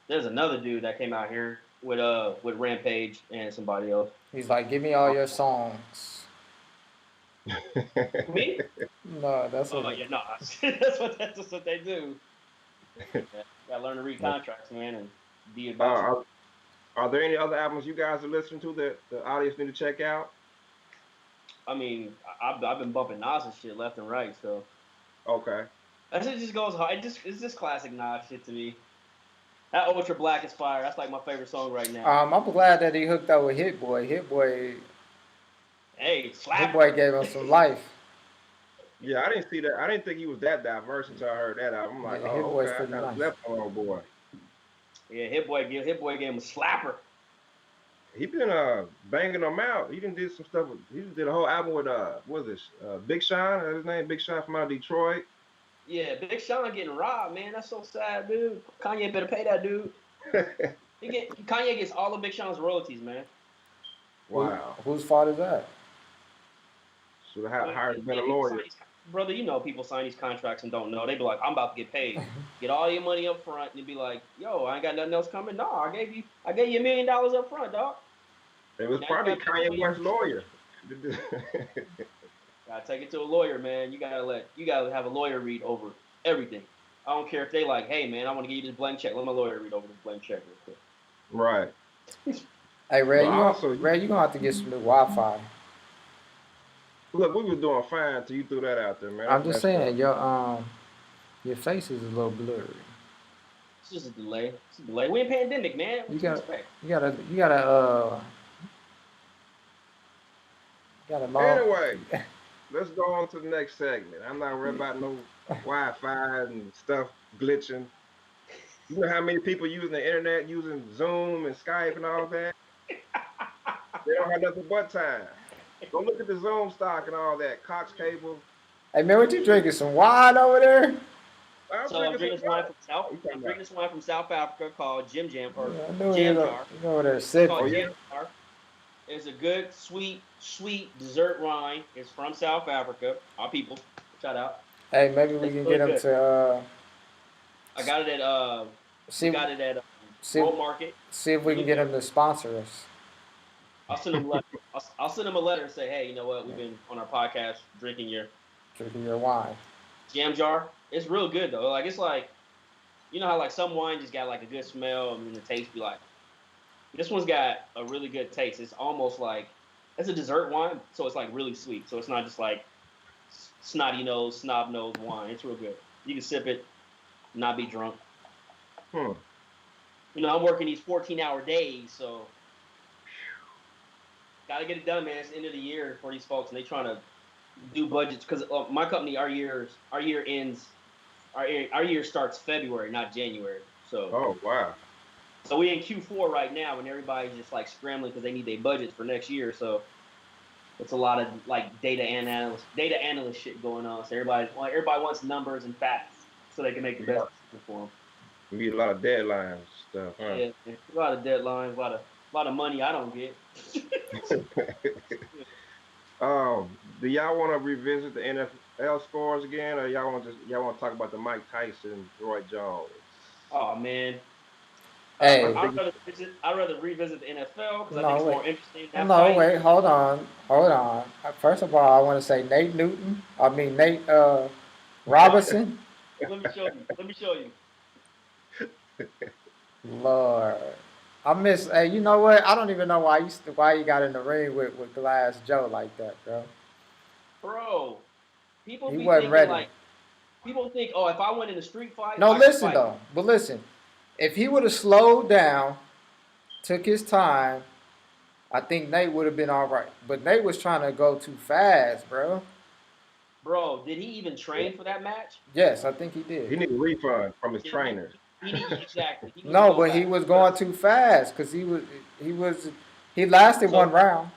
Speaker 3: There's another dude that came out here with Rampage and somebody else.
Speaker 1: He's like, give me all your songs.
Speaker 3: Me?
Speaker 1: No, that's what.
Speaker 3: Oh yeah, no. That's what they do. Yeah, gotta learn to read contracts, man, and be about.
Speaker 2: Are there any other albums you guys are listening to that the audience need to check out?
Speaker 3: I mean, I've been bumping Nas and shit left and right, so.
Speaker 2: Okay.
Speaker 3: That shit just goes hard. It's just classic Nas shit to me. That Ultra Black is fire. That's like my favorite song right now.
Speaker 1: I'm glad that he hooked up with Hit Boy.
Speaker 3: Hey, slap.
Speaker 1: Hit Boy gave him some life.
Speaker 2: Yeah, I didn't see that. I didn't think he was that diverse until I heard that album. I'm like,
Speaker 1: Hit Boy's
Speaker 2: okay, I
Speaker 1: pretty
Speaker 2: kind of
Speaker 1: nice.
Speaker 2: slept on old boy.
Speaker 3: Yeah, Hit Boy gave him a slapper.
Speaker 2: He been banging them out. He did some stuff with. He did a whole album with what is this? Big Sean. That's his name. Big Sean from out of Detroit.
Speaker 3: Yeah, Big Sean getting robbed, man. That's so sad, dude. Kanye better pay that dude. Kanye gets all of Big Sean's royalties, man.
Speaker 2: Wow.
Speaker 1: Whose fault is that?
Speaker 2: Should have hired a better lawyer.
Speaker 3: Brother, people sign these contracts and don't know. They be like, I'm about to get paid. Get all your money up front, and be like, yo, I ain't got nothing else coming. No, I gave you $1 million up front, dog.
Speaker 2: It was probably Kanye West's lawyer.
Speaker 3: Gotta take it to a lawyer, man. You gotta have a lawyer read over everything. I don't care if they like, hey man, I want to give you this blank check. Let my lawyer read over this blank check real quick.
Speaker 2: Right.
Speaker 1: Hey,
Speaker 2: But also,
Speaker 1: Ray, you gonna have to get some new Wi-Fi.
Speaker 2: look, we was doing fine till you threw that out there, man.
Speaker 1: I'm
Speaker 2: That's
Speaker 1: just
Speaker 2: messed
Speaker 1: saying,
Speaker 2: up.
Speaker 1: your face is a little blurry.
Speaker 3: It's just a delay. It's a delay. We in pandemic, man.
Speaker 1: You
Speaker 3: What you
Speaker 1: got,
Speaker 3: expect?
Speaker 1: you gotta long.
Speaker 2: Anyway, let's go on to the next segment. I'm not worried about no Wi-Fi and stuff glitching. You know how many people using the internet, using Zoom and Skype and all that? They don't have nothing but time. Go look at the Zoom stock and all that. Cox cable.
Speaker 1: Hey man, what you drinking? Some wine over there?
Speaker 2: I'm
Speaker 3: So I'm
Speaker 2: drinking some
Speaker 3: drinking this wine
Speaker 2: water.
Speaker 3: from South.
Speaker 2: Oh, you talking
Speaker 3: I'm
Speaker 2: about?
Speaker 3: drinking this wine from South Africa called Jim Jam or
Speaker 1: Yeah, I know
Speaker 3: Jam Jar.
Speaker 1: you over there
Speaker 3: It's
Speaker 2: Oh
Speaker 3: called
Speaker 1: sipping.
Speaker 2: yeah.
Speaker 3: Jam Jar. It's a good, sweet dessert wine. It's from South Africa. Our people. Shout out.
Speaker 1: Hey, maybe we
Speaker 3: It's
Speaker 1: can get
Speaker 3: really
Speaker 1: him
Speaker 3: good.
Speaker 1: to
Speaker 3: I got it at we
Speaker 1: see
Speaker 3: got it at
Speaker 1: see
Speaker 3: World Market.
Speaker 1: see if we can
Speaker 3: Really
Speaker 1: get
Speaker 3: good.
Speaker 1: him to sponsor us.
Speaker 3: I'll send them a letter. I'll send them a letter and say, hey, you know what? We've been on our podcast drinking your
Speaker 1: Drinking your wine.
Speaker 3: Jam Jar. It's real good though. Like it's like you know how like some wine just got like a good smell and then the taste be like this one's got a really good taste. It's almost like it's a dessert wine, so it's like really sweet. So it's not just like snotty nose, snob nose wine. It's real good. You can sip it, not be drunk.
Speaker 2: Hmm.
Speaker 3: You know, I'm working these 14-hour days, so gotta get it done, man. It's the end of the year for these folks, and they trying to do budgets because my company, our year ends, our year starts February, not January.
Speaker 2: Oh wow.
Speaker 3: So we in Q4 right now, and everybody's just like scrambling because they need their budgets for next year. So it's a lot of like data analyst shit going on. So everybody wants numbers and facts so they can make the best
Speaker 2: Yeah.
Speaker 3: decision for them.
Speaker 2: We get a lot of deadlines stuff, huh?
Speaker 3: Yeah, a lot of deadlines, a lot of money I don't get.
Speaker 2: Do y'all want to revisit the NFL scores again, or y'all want to talk about the Mike Tyson, Roy Jones?
Speaker 3: Oh man,
Speaker 2: I
Speaker 1: Hey,
Speaker 2: think
Speaker 3: I'd rather revisit the NFL because I think
Speaker 1: no
Speaker 3: it's
Speaker 1: wait,
Speaker 3: more interesting in
Speaker 1: oh,
Speaker 3: that
Speaker 1: no
Speaker 3: fight.
Speaker 1: wait, hold on. First of all, I want to say Nate Newton. I mean Nate Robinson.
Speaker 3: Let me show you. Let me show you,
Speaker 1: Lord, I miss. Hey, you know what? I don't even know why you got in the ring with Glass Joe like that, bro.
Speaker 3: bro. People
Speaker 1: He
Speaker 3: be
Speaker 1: wasn't
Speaker 3: thinking
Speaker 1: ready.
Speaker 3: like people think, oh, if I went in a street fight,
Speaker 1: No,
Speaker 3: I could
Speaker 1: listen
Speaker 3: fight.
Speaker 1: though. But listen, if he would have slowed down, took his time, I think Nate would have been all right. But Nate was trying to go too fast, bro.
Speaker 3: Bro, did he even train for that match?
Speaker 1: Yes, I think he did.
Speaker 2: he need a refund from his
Speaker 3: Did
Speaker 2: trainer.
Speaker 3: he need exactly? He need to
Speaker 1: No,
Speaker 3: go
Speaker 1: but he
Speaker 3: back.
Speaker 1: was going too fast because he lasted
Speaker 3: So,
Speaker 1: one round.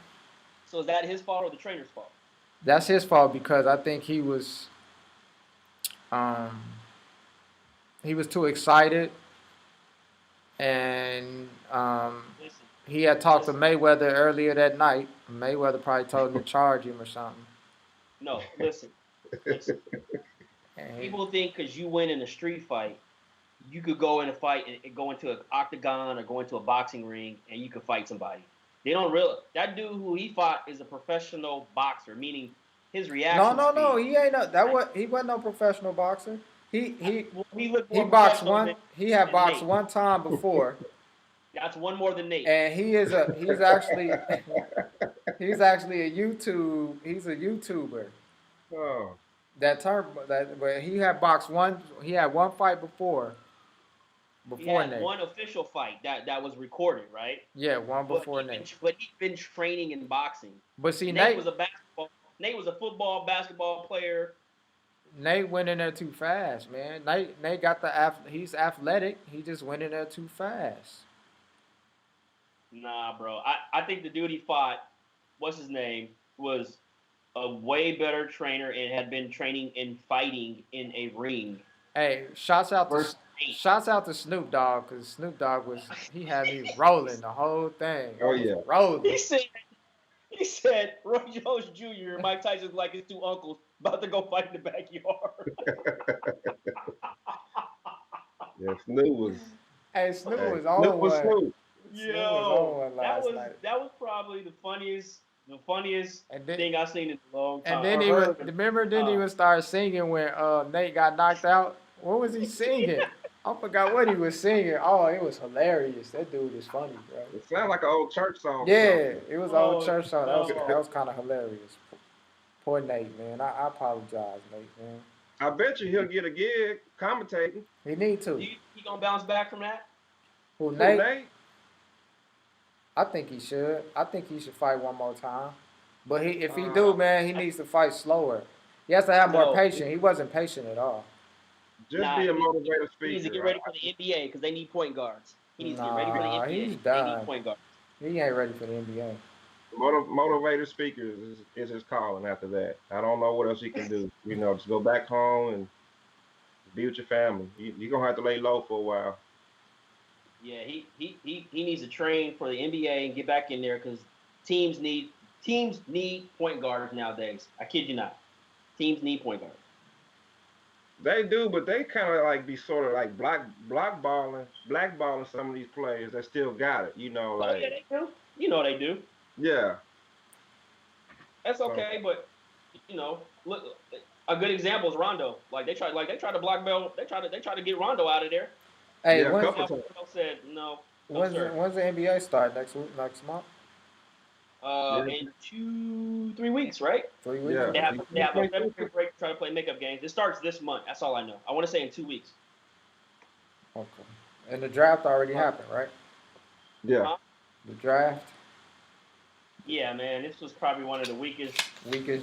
Speaker 3: so is that his fault or the trainer's fault?
Speaker 1: That's his fault because I think um he was too excited and
Speaker 3: Listen,
Speaker 1: he had talked to
Speaker 3: listen.
Speaker 1: Mayweather earlier that night. Mayweather probably told him to charge him or something.
Speaker 3: No, listen.
Speaker 1: And
Speaker 3: People think because you win in a street fight, you could go in a fight and go into an octagon or go into a boxing ring and you could fight somebody. They don't realize that dude who he fought is a professional boxer, meaning his
Speaker 1: no,
Speaker 3: reaction
Speaker 1: no, no,
Speaker 3: speed.
Speaker 1: he ain't no, that was he wasn't no professional boxer. He he
Speaker 3: Well, he looked
Speaker 1: he
Speaker 3: more
Speaker 1: boxed
Speaker 3: professional
Speaker 1: one. He had
Speaker 3: than
Speaker 1: boxed
Speaker 3: Nate.
Speaker 1: one time before,
Speaker 3: That's one more than Nate.
Speaker 1: and he's actually he's actually he's a YouTuber
Speaker 2: Oh,
Speaker 1: that term that but he had one fight
Speaker 3: He
Speaker 1: before
Speaker 3: had
Speaker 1: Nate.
Speaker 3: one official fight that was recorded, right?
Speaker 1: Yeah, one before Nate.
Speaker 3: But he'd been training in boxing.
Speaker 1: But see,
Speaker 3: Nate was a basketball. Nate was a football basketball player.
Speaker 1: Nate went in there too fast, man. Nate got he's athletic. He just went in there too fast.
Speaker 3: Nah, bro. I think the dude he fought, what's his name, was a way better trainer and had been training and fighting in a ring
Speaker 1: Hey,
Speaker 3: versus Nate.
Speaker 1: shouts out to Snoop Dogg because Snoop Dogg he had me rolling the whole thing. I
Speaker 2: oh
Speaker 1: was
Speaker 2: yeah.
Speaker 1: rolling.
Speaker 3: He said he said Roy Jones Jr. and Mike Tyson like his two uncles about to go fight in the backyard.
Speaker 2: Yeah, Snoop was.
Speaker 1: Hey, Snoop
Speaker 2: Hey,
Speaker 1: was
Speaker 2: Snoop
Speaker 1: on
Speaker 2: was
Speaker 1: one.
Speaker 2: Snoop.
Speaker 1: Snoop was on
Speaker 3: Yo,
Speaker 1: one last night.
Speaker 3: that was probably the funniest
Speaker 1: And then
Speaker 3: thing I've seen in a long
Speaker 1: and
Speaker 3: time
Speaker 1: then
Speaker 3: or
Speaker 1: he was
Speaker 3: heard in a
Speaker 1: remember then
Speaker 3: long
Speaker 1: he
Speaker 3: time.
Speaker 1: would start singing when Nate got knocked out. What was he singing? I forgot what he was singing. Oh, it was hilarious. That dude is funny, bro.
Speaker 2: It sounds like an old church song or
Speaker 1: Yeah,
Speaker 2: something.
Speaker 1: it was an old
Speaker 3: Oh
Speaker 1: church song. That
Speaker 3: no.
Speaker 1: was kind of hilarious. Poor Nate, man. I apologize, Nate, man.
Speaker 2: I bet you he'll get a gig commentating.
Speaker 1: He need to.
Speaker 3: He gonna bounce back from that?
Speaker 1: Who,
Speaker 2: Who,
Speaker 1: Nate?
Speaker 2: Nate?
Speaker 1: I think he should. I think he should fight one more time. But if he
Speaker 2: Uh,
Speaker 1: do, man, he needs to fight slower. He has to have more
Speaker 3: No.
Speaker 1: patience. He wasn't patient at all.
Speaker 2: just
Speaker 3: Nah,
Speaker 2: be a motivator
Speaker 3: he needs to get
Speaker 2: speaker.
Speaker 3: ready for the NBA because they need point guards. He needs to get ready for the
Speaker 1: Nah, he's
Speaker 3: NBA. They need
Speaker 1: done.
Speaker 3: point guards.
Speaker 1: He ain't ready for the NBA.
Speaker 2: Motivator speaker is his calling after that. I don't know what else he can do. Just go back home and be with your family. You're going to have to lay low for a while.
Speaker 3: Yeah, he needs to train for the NBA and get back in there because teams need point guards nowadays. I kid you not. Teams need point guards.
Speaker 2: They do, but they kind of like be sort of like blackballing some of these players that still got it.
Speaker 3: Oh yeah, they do. You know they do.
Speaker 2: Yeah.
Speaker 3: That's
Speaker 2: So,
Speaker 3: okay, but look, a good example is Rondo. They tried to blackmail. They tried to get Rondo out of there.
Speaker 1: Hey,
Speaker 2: yeah, a couple times.
Speaker 3: Rondo said no, sir.
Speaker 1: when's the NBA start next week? Next month?
Speaker 2: Yeah,
Speaker 3: In 2-3 weeks, right?
Speaker 1: 3 weeks?
Speaker 2: yeah.
Speaker 3: They have a February break to try to play makeup games. It starts this month. That's all I know. I want to say in 2 weeks.
Speaker 1: Okay. And the draft already happened, right?
Speaker 2: Yeah.
Speaker 1: The draft,
Speaker 3: Yeah, man, this was probably one of the weakest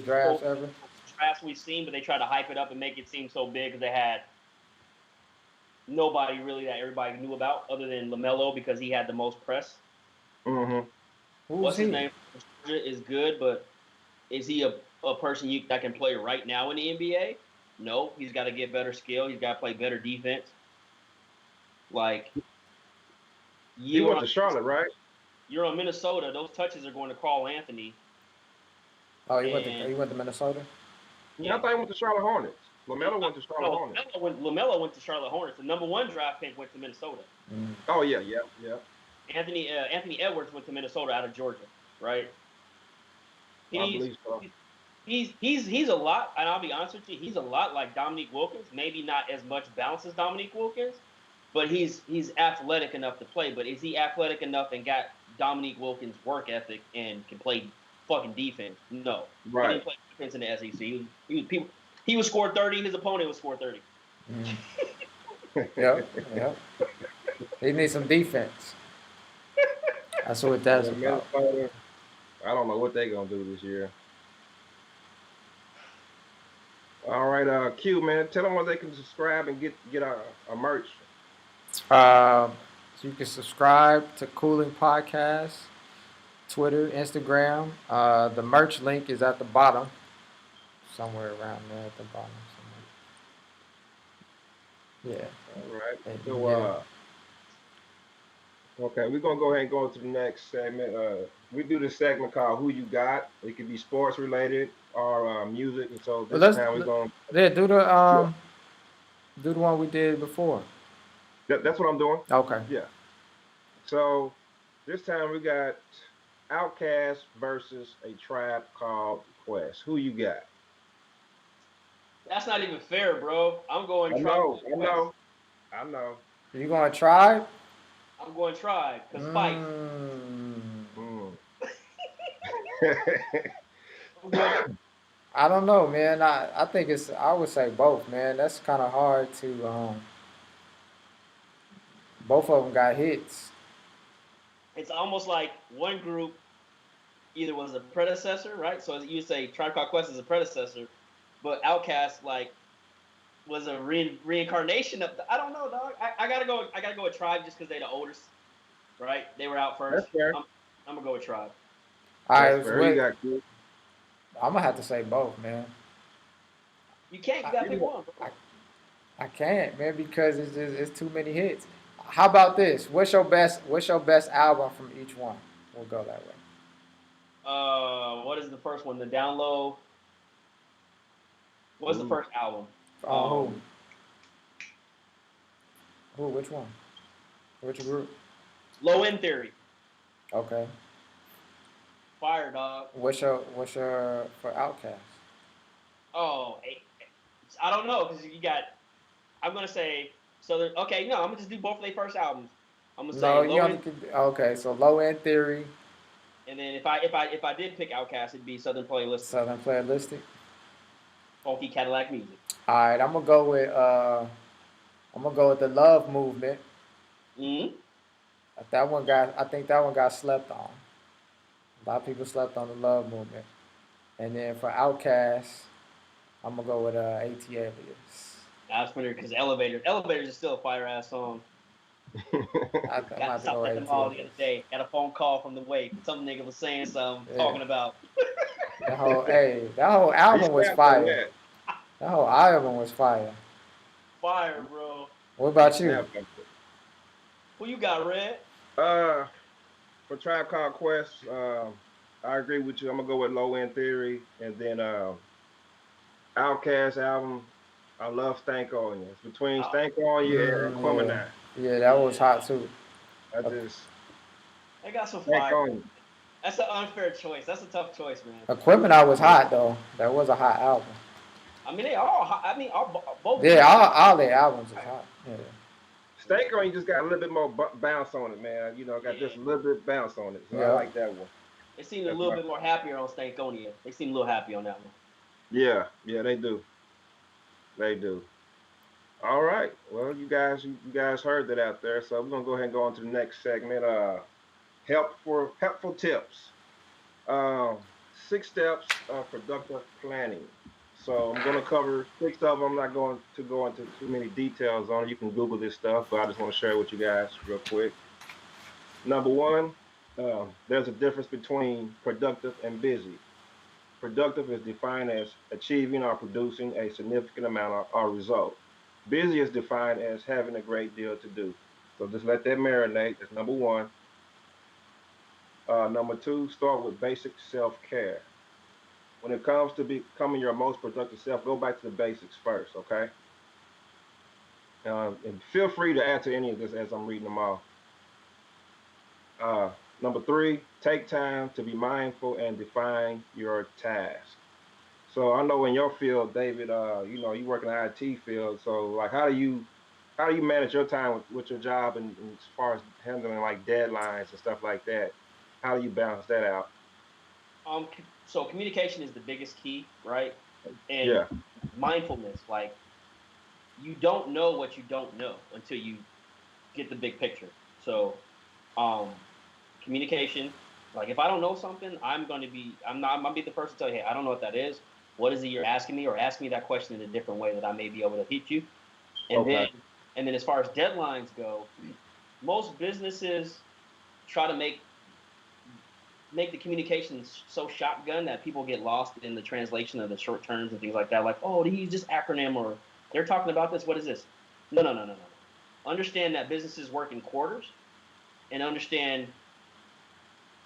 Speaker 1: drafts ever.
Speaker 3: drafts we've seen, but they tried to hype it up and make it seem so big because they had nobody really that everybody knew about other than LaMelo because he had the most press.
Speaker 2: Mm-hmm.
Speaker 1: Who's
Speaker 3: What's
Speaker 1: he?
Speaker 3: his name? Is good, but is he a person that can play right now in the NBA? No, he's got to get better skill. He's got to play better defense. Like
Speaker 2: He went to Charlotte, right?
Speaker 3: You're on Minnesota. Those touches are going to Carl Anthony.
Speaker 1: Oh, he went to Minnesota.
Speaker 2: Yeah, I thought he went to Charlotte Hornets. LaMelo went to Charlotte Hornets.
Speaker 3: LaMelo went to Charlotte Hornets. The number 1 draft pick went to Minnesota.
Speaker 1: Mm.
Speaker 2: Oh yeah.
Speaker 3: Anthony Edwards went to Minnesota out of Georgia, right?
Speaker 2: I believe so.
Speaker 3: He's a lot, and I'll be honest with you, he's a lot like Dominique Wilkins. Maybe not as much bounce as Dominique Wilkins, but he's athletic enough to play. But is he athletic enough and got Dominique Wilkins' work ethic and can play fucking defense? No.
Speaker 2: Right.
Speaker 3: He didn't play defense in the SEC. He would score 30. His opponent would score 30.
Speaker 1: Yep. He needs some defense. That's what that's about.
Speaker 2: I don't know what they're gonna do this year. All right, Q, man, tell them where they can subscribe and get a merch.
Speaker 1: So you can subscribe to Cooling Podcast, Twitter, Instagram. The merch link is at the bottom, somewhere around there at the bottom. Somewhere. Yeah.
Speaker 2: All right.
Speaker 1: And,
Speaker 2: So, okay, we're gonna go ahead and go to the next segment. We do this segment called "Who You Got." It could be sports related or music, and so this time we're gonna
Speaker 1: do the one we did before.
Speaker 2: That's what I'm doing.
Speaker 1: Okay.
Speaker 2: Yeah. So this time we got Outkast versus a tribe called Quest. Who you got?
Speaker 3: That's not even fair, bro. I'm going
Speaker 2: I
Speaker 3: Tribe.
Speaker 2: know.
Speaker 1: You going Tribe?
Speaker 3: I'm going Tribe because fight.
Speaker 1: I don't know, man. I think I would say both, man. That's kind of hard to. Both of them got hits.
Speaker 3: It's almost like one group either was a predecessor, right? So you say Tribe Called Quest is a predecessor, but Outkast was a reincarnation of. I don't know, dog. I gotta go with Tribe just because they're the oldest, right? They were out first.
Speaker 2: That's fair.
Speaker 3: I'm gonna go with Tribe.
Speaker 1: All right, I'm gonna have to say both, man.
Speaker 3: You can't. You gotta pick one.
Speaker 1: I can't, man, because it's too many hits. How about this? What's your best album from each one? We'll go that way.
Speaker 3: What is the first one? The Download. What's the first album?
Speaker 1: Who? Which one? Which group?
Speaker 3: Low End Theory.
Speaker 1: Okay.
Speaker 3: Fire, dog.
Speaker 1: What's your for Outkast?
Speaker 3: Oh, I don't know because you got. I'm gonna say Southern. Okay, no, I'm gonna just do both of their first albums. I'm gonna
Speaker 1: No,
Speaker 3: say
Speaker 1: you
Speaker 3: Low
Speaker 1: only
Speaker 3: End,
Speaker 1: could. Okay, so Low End Theory,
Speaker 3: and then if I did pick Outkast, it'd be Southern Playlist,
Speaker 1: Southern Playalistic.
Speaker 3: Funky Cadillac Music.
Speaker 1: All right, I'm gonna go with the Love Movement.
Speaker 3: Mm-hmm.
Speaker 1: I think that one got slept on. A lot of people slept on the Love Movement. And then for Outkast, I'm gonna go with AT Alias.
Speaker 3: That's funny because Elevators is still a fire ass song.
Speaker 1: I'm gonna
Speaker 3: Got to
Speaker 1: have to
Speaker 3: stop
Speaker 1: go
Speaker 3: at the
Speaker 1: AT
Speaker 3: mall the other
Speaker 1: Alias.
Speaker 3: day. Got a phone call from the wake. Some nigga was saying something,
Speaker 1: Yeah,
Speaker 3: talking about
Speaker 1: that whole
Speaker 2: He
Speaker 1: album was
Speaker 2: snapped on
Speaker 1: fire.
Speaker 2: that.
Speaker 1: That whole album was fire.
Speaker 3: fire, bro.
Speaker 1: What
Speaker 2: He
Speaker 1: about you?
Speaker 2: snapped on
Speaker 3: Who you got, Red?
Speaker 2: that. For Tribe Called Quest, I agree with you. I'm gonna go with Low End Theory, and then Outkast album. I love Stank On You. It's between
Speaker 3: Oh,
Speaker 2: Stank On You and
Speaker 1: Yeah,
Speaker 2: Aquemini.
Speaker 1: yeah, that was
Speaker 3: yeah,
Speaker 1: hot too.
Speaker 2: I just
Speaker 3: they got some
Speaker 2: Stank
Speaker 3: fire.
Speaker 2: On You.
Speaker 3: That's an unfair choice. That's a tough choice, man.
Speaker 1: Equipment I was hot though. That was a hot album.
Speaker 3: I mean, they all. I mean, both
Speaker 1: Yeah,
Speaker 3: groups.
Speaker 1: all their albums is hot. Yeah.
Speaker 2: Stank On You just got a little bit more bounce on it, man. You know, got
Speaker 3: Yeah,
Speaker 2: just a little bit bounce on it. So I
Speaker 1: Yeah.
Speaker 2: like that one.
Speaker 3: they seemed a
Speaker 2: That's
Speaker 3: little
Speaker 2: my
Speaker 3: bit more happier on Stankonia. They seem a little happy on that one.
Speaker 2: yeah, they do. They do. All right. Well, you guys heard that out there. So we're gonna go ahead and go on to the next segment. Helpful tips. Um, 6 steps of productive planning. So I'm going to cover 6 of them. I'm not going to go into too many details on it. You can Google this stuff, but I just want to share it with you guys real quick. Number one, there's a difference between productive and busy. Productive is defined as achieving or producing a significant amount or result. Busy is defined as having a great deal to do. So just let that marinate. That's number one. Number two, start with basic self care. When it comes to becoming your most productive self, go back to the basics first, okay? And feel free to add to any of this as I'm reading them off. Number three, take time to be mindful and define your task. So I know in your field, David, you work in the IT field. So like, how do you manage your time with your job and as far as handling like deadlines and stuff like that? How do you balance that out?
Speaker 3: So communication is the biggest key, right? And
Speaker 2: Yeah.
Speaker 3: mindfulness, like you don't know what you don't know until you get the big picture. So, um, communication, like if I don't know something, I'm gonna be the person to tell you, hey, I don't know what that is. What is it you're asking me, or ask me that question in a different way that I may be able to hit you. And
Speaker 2: Okay.
Speaker 3: then as far as deadlines go, most businesses try to make the communications so shotgun that people get lost in the translation of the short terms and things like that. Like, oh, they use this acronym, or they're talking about this. What is this? No, no, no, no, no, no. Understand that businesses work in quarters, and understand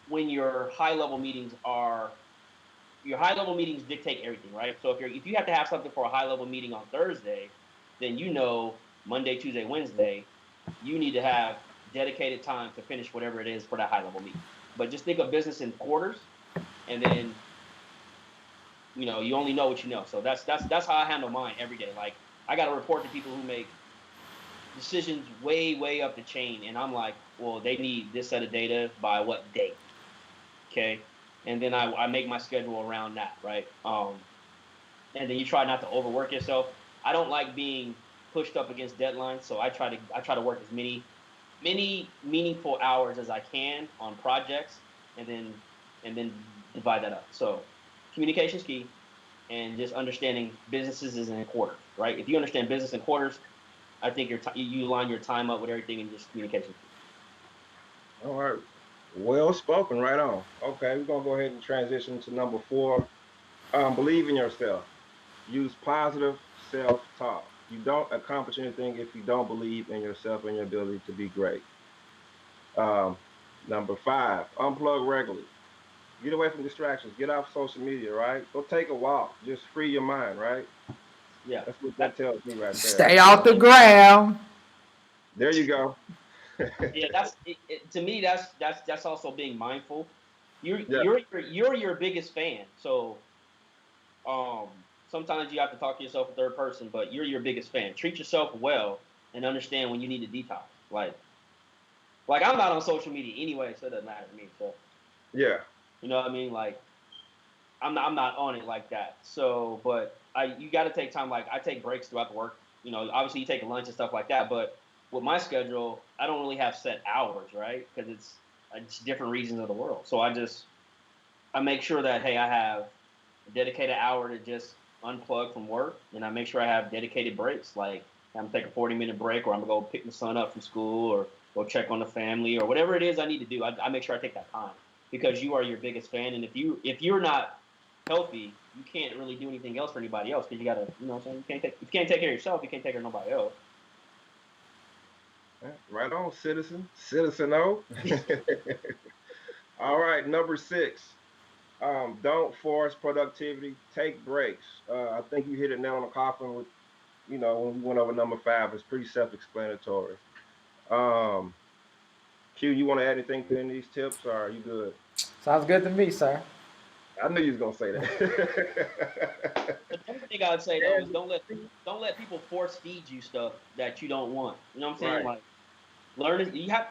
Speaker 3: when your high level meetings dictate everything, right? So if you have to have something for a high level meeting on Thursday, then Monday, Tuesday, Wednesday, you need to have dedicated time to finish whatever it is for that high level meeting. But just think of business in quarters, and then you only know what you know. So that's how I handle mine every day. Like I got to report to people who make decisions way up the chain, and I'm like, well, they need this set of data by what date, okay? And then I make my schedule around that, right? And then you try not to overwork yourself. I don't like being pushed up against deadlines, so I try to work as many meaningful hours as I can on projects, and then divide that up. So communication is key, and just understanding businesses is in quarters, right? If you understand business in quarters, I think you line your time up with everything in just communication.
Speaker 2: All right. Well spoken, right on. Okay, we're gonna go ahead and transition to number four. Believe in yourself. Use positive self-talk. You don't accomplish anything if you don't believe in yourself and your ability to be great. Um, Number five, unplug regularly. Get away from distractions. Get off social media, right? Go take a walk. Just free your mind, right?
Speaker 3: Yeah,
Speaker 2: That's what that
Speaker 3: that
Speaker 2: tells me right there.
Speaker 1: Stay off the ground.
Speaker 2: There you go.
Speaker 3: yeah, to me. That's also being mindful. You're
Speaker 2: Yeah.
Speaker 3: you're you're your biggest fan, so sometimes you have to talk to yourself in third person, but you're your biggest fan. Treat yourself well, and understand when you need to detox. Like I'm not on social media anyway, so it doesn't matter to me. So
Speaker 2: Yeah.
Speaker 3: you know what I mean? Like I'm not on it like that. So, but you got to take time. Like I take breaks throughout the work. You know, obviously you take a lunch and stuff like that. But with my schedule, I don't really have set hours, right? Because it's different regions of the world. So I make sure that hey, I have a dedicated hour to just unplug from work, and I make sure I have dedicated breaks. Like I'm gonna take a 40-minute break, or I'm gonna go pick my son up from school, or go check on the family, or whatever it is I need to do. I make sure I take that time because you are your biggest fan, and if you're not healthy, you can't really do anything else for anybody else because you gotta, you know what I'm saying? If you can't take care of yourself, you can't take care of nobody else.
Speaker 2: Right on, citizen. Citizen O. All right, number 6. Don't force productivity. Take breaks. I think you hit it nail on the coffin with, when we went over number 5. It's pretty self-explanatory. Um, Q, you want to add anything to any of these tips, or are you good?
Speaker 1: Sounds good to me, sir.
Speaker 2: I knew you was gonna say that.
Speaker 3: The other thing I'd say though is don't let people force feed you stuff that you don't want. You know what I'm saying?
Speaker 2: Right.
Speaker 3: Like learn you have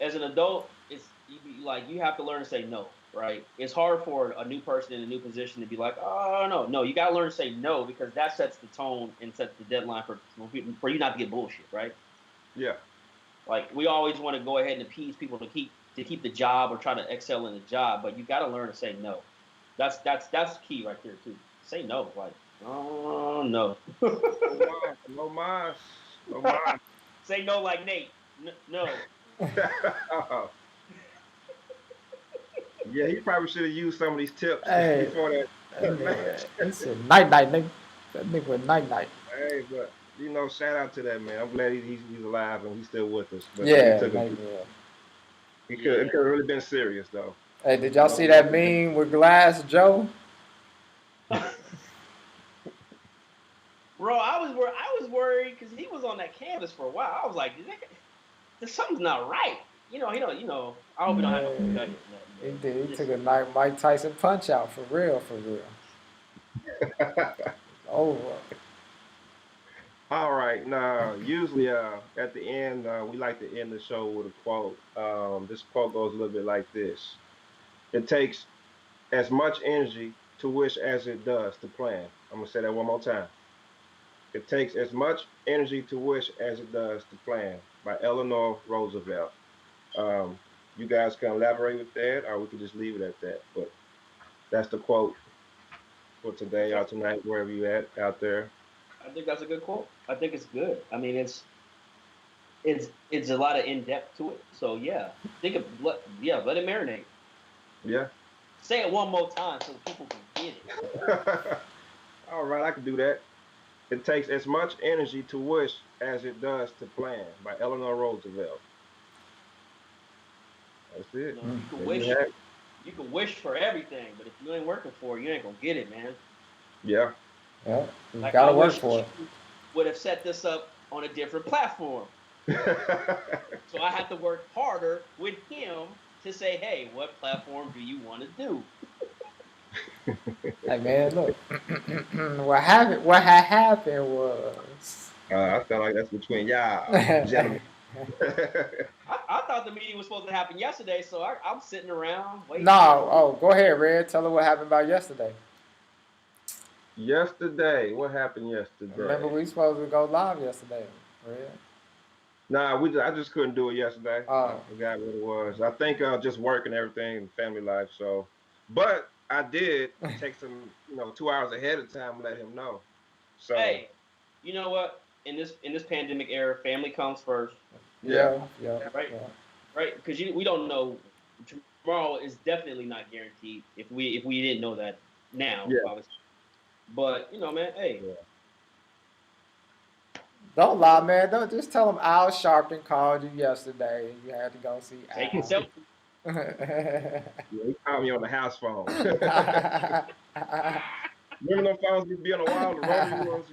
Speaker 3: as an adult, you have to learn to say no, right? It's hard for a new person in a new position to be like, oh no, you gotta learn to say no because that sets the tone and sets the deadline for you not to get bullshit, right?
Speaker 2: Yeah.
Speaker 3: Like we always want to go ahead and appease people to keep the job or try to excel in the job, but you got to learn to say no. That's key right there too. Say no, like oh no.
Speaker 2: No mas. No mas.
Speaker 3: Say no like Nate. No.
Speaker 2: Yeah, he probably should have used some of these tips
Speaker 1: Hey,
Speaker 2: before that.
Speaker 1: man, he said night night, nigga. That nigga went night night.
Speaker 2: Hey, but shout out to that man. I'm glad he's alive and he's still with us. But he
Speaker 1: Yeah,
Speaker 2: took
Speaker 1: like,
Speaker 2: it.
Speaker 1: yeah.
Speaker 2: It could have really been serious though.
Speaker 1: Hey, did y'all see that meme with Glass Joe?
Speaker 3: Bro, I was worried because he was on that canvas for a while. I was like, something's not right. He don't. I hope he don't have no gut or
Speaker 1: He
Speaker 3: nothing.
Speaker 1: did. He took a Mike Tyson punch out for real, for real. Over.
Speaker 2: All right. Now, usually at the end, we like to end the show with a quote. This quote goes a little bit like this: It takes as much energy to wish as it does to plan. I'm gonna say that one more time. It takes as much energy to wish as it does to plan, by Eleanor Roosevelt. You guys can elaborate with that, or we can just leave it at that. But that's the quote for today or tonight, wherever you at out there.
Speaker 3: I think that's a good quote. I think it's good. I mean, it's a lot of in depth to it. So yeah, let it marinate.
Speaker 2: Yeah.
Speaker 3: Say it one more time so people can get it.
Speaker 2: All right, I can do that. It takes as much energy to wish as it does to plan, by Eleanor Roosevelt. That's it.
Speaker 3: You can
Speaker 2: There you
Speaker 3: wish
Speaker 2: have it.
Speaker 3: you can wish for everything, but if you ain't working for it, you ain't gonna get it, man.
Speaker 2: Yeah.
Speaker 1: Yeah, you
Speaker 3: Like I
Speaker 1: gotta work
Speaker 3: wish
Speaker 1: for it.
Speaker 3: you would have set this up on a different platform. So I have to work harder with him to say, hey, what platform do you want to do?
Speaker 1: Hey man, look, what happened? What had happened was,
Speaker 2: I feel like that's between y'all, gentlemen.
Speaker 3: I thought the meeting was supposed to happen yesterday, so I'm sitting around waiting.
Speaker 1: no. Oh, go ahead, Red. Tell her what happened about yesterday.
Speaker 2: Yesterday, what happened
Speaker 1: Remember,
Speaker 2: yesterday?
Speaker 1: we supposed to go live yesterday, Red.
Speaker 2: Nah, I just couldn't do it yesterday. I
Speaker 1: Oh,
Speaker 2: forgot what it was. I think just work and everything, family life. So, but I did take some, 2 hours ahead of time, and let him know. So,
Speaker 3: Hey, you know what? In this pandemic era, family comes first,
Speaker 2: yeah,
Speaker 1: yeah, yeah,
Speaker 3: right?
Speaker 1: yeah.
Speaker 3: Right? Because we don't know. Tomorrow is definitely not guaranteed. If we didn't know that now,
Speaker 2: yeah,
Speaker 3: obviously. But man, hey,
Speaker 2: yeah.
Speaker 1: Don't lie, man. Don't just tell them Al Sharpton called you yesterday. You had to go see
Speaker 3: taking
Speaker 1: Al.
Speaker 3: selfies.
Speaker 2: Yeah, he called me on the house phone. Remember them phones used to be on the wall, the rotary ones?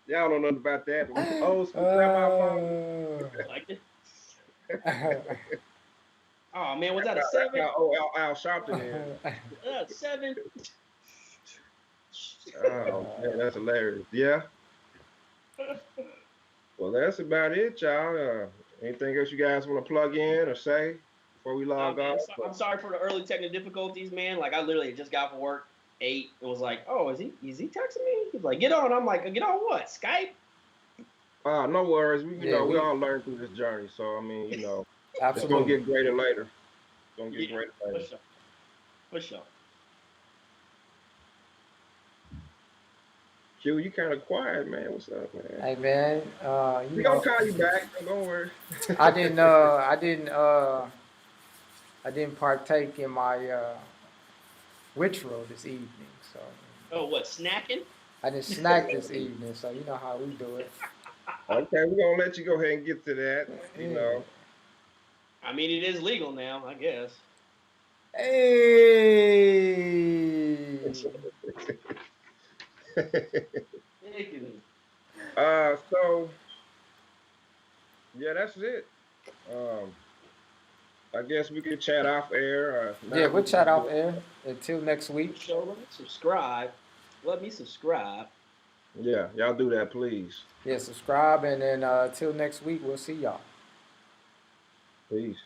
Speaker 2: Y'all don't know nothing about that. Old school grandma phone.
Speaker 3: Like it. Oh man, was that a
Speaker 2: That's
Speaker 3: seven?
Speaker 2: how old Al Sharpton is.
Speaker 3: 7.
Speaker 2: Oh man, that's hilarious. Yeah. Well, that's about it, y'all. Anything else you guys want to plug in or say before we
Speaker 3: Nah,
Speaker 2: log
Speaker 3: man,
Speaker 2: off?
Speaker 3: I'm sorry for the early technical difficulties, man. Like I literally just got from work 8. It was like, oh, is he texting me? He's like, get on. I'm like, get on what? Skype?
Speaker 2: No worries.
Speaker 1: Yeah,
Speaker 2: We
Speaker 1: we
Speaker 2: all learn through this journey. So I mean, it's gonna
Speaker 1: absolutely.
Speaker 2: get greater later. It's gonna get
Speaker 3: Yeah,
Speaker 2: greater
Speaker 3: for
Speaker 2: later.
Speaker 3: sure. For sure.
Speaker 2: Q, you kind of quiet, man. What's up, man?
Speaker 1: Hey man,
Speaker 2: We gonna call you back. Don't worry.
Speaker 1: I didn't I didn't partake in my witch roll this evening, so
Speaker 3: Oh, what? Snacking?
Speaker 1: I didn't snack this evening, so you know how we do it.
Speaker 2: Okay, we're gonna let you go ahead and get to that.
Speaker 1: Yeah.
Speaker 3: I mean, it is legal now, I guess.
Speaker 1: Hey.
Speaker 2: So yeah, that's it. Um, I guess we could chat off air.
Speaker 1: Yeah,
Speaker 2: Not
Speaker 1: we'll
Speaker 2: we
Speaker 1: chat
Speaker 2: can.
Speaker 1: off air until next
Speaker 3: For
Speaker 1: week.
Speaker 3: sure. Let me subscribe. Let me subscribe.
Speaker 2: Yeah, y'all do that, please.
Speaker 1: Yeah, subscribe, and then till next week, we'll see y'all.
Speaker 2: Peace.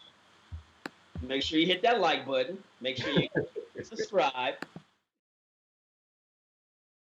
Speaker 3: Make sure you hit that like button. Make sure you subscribe.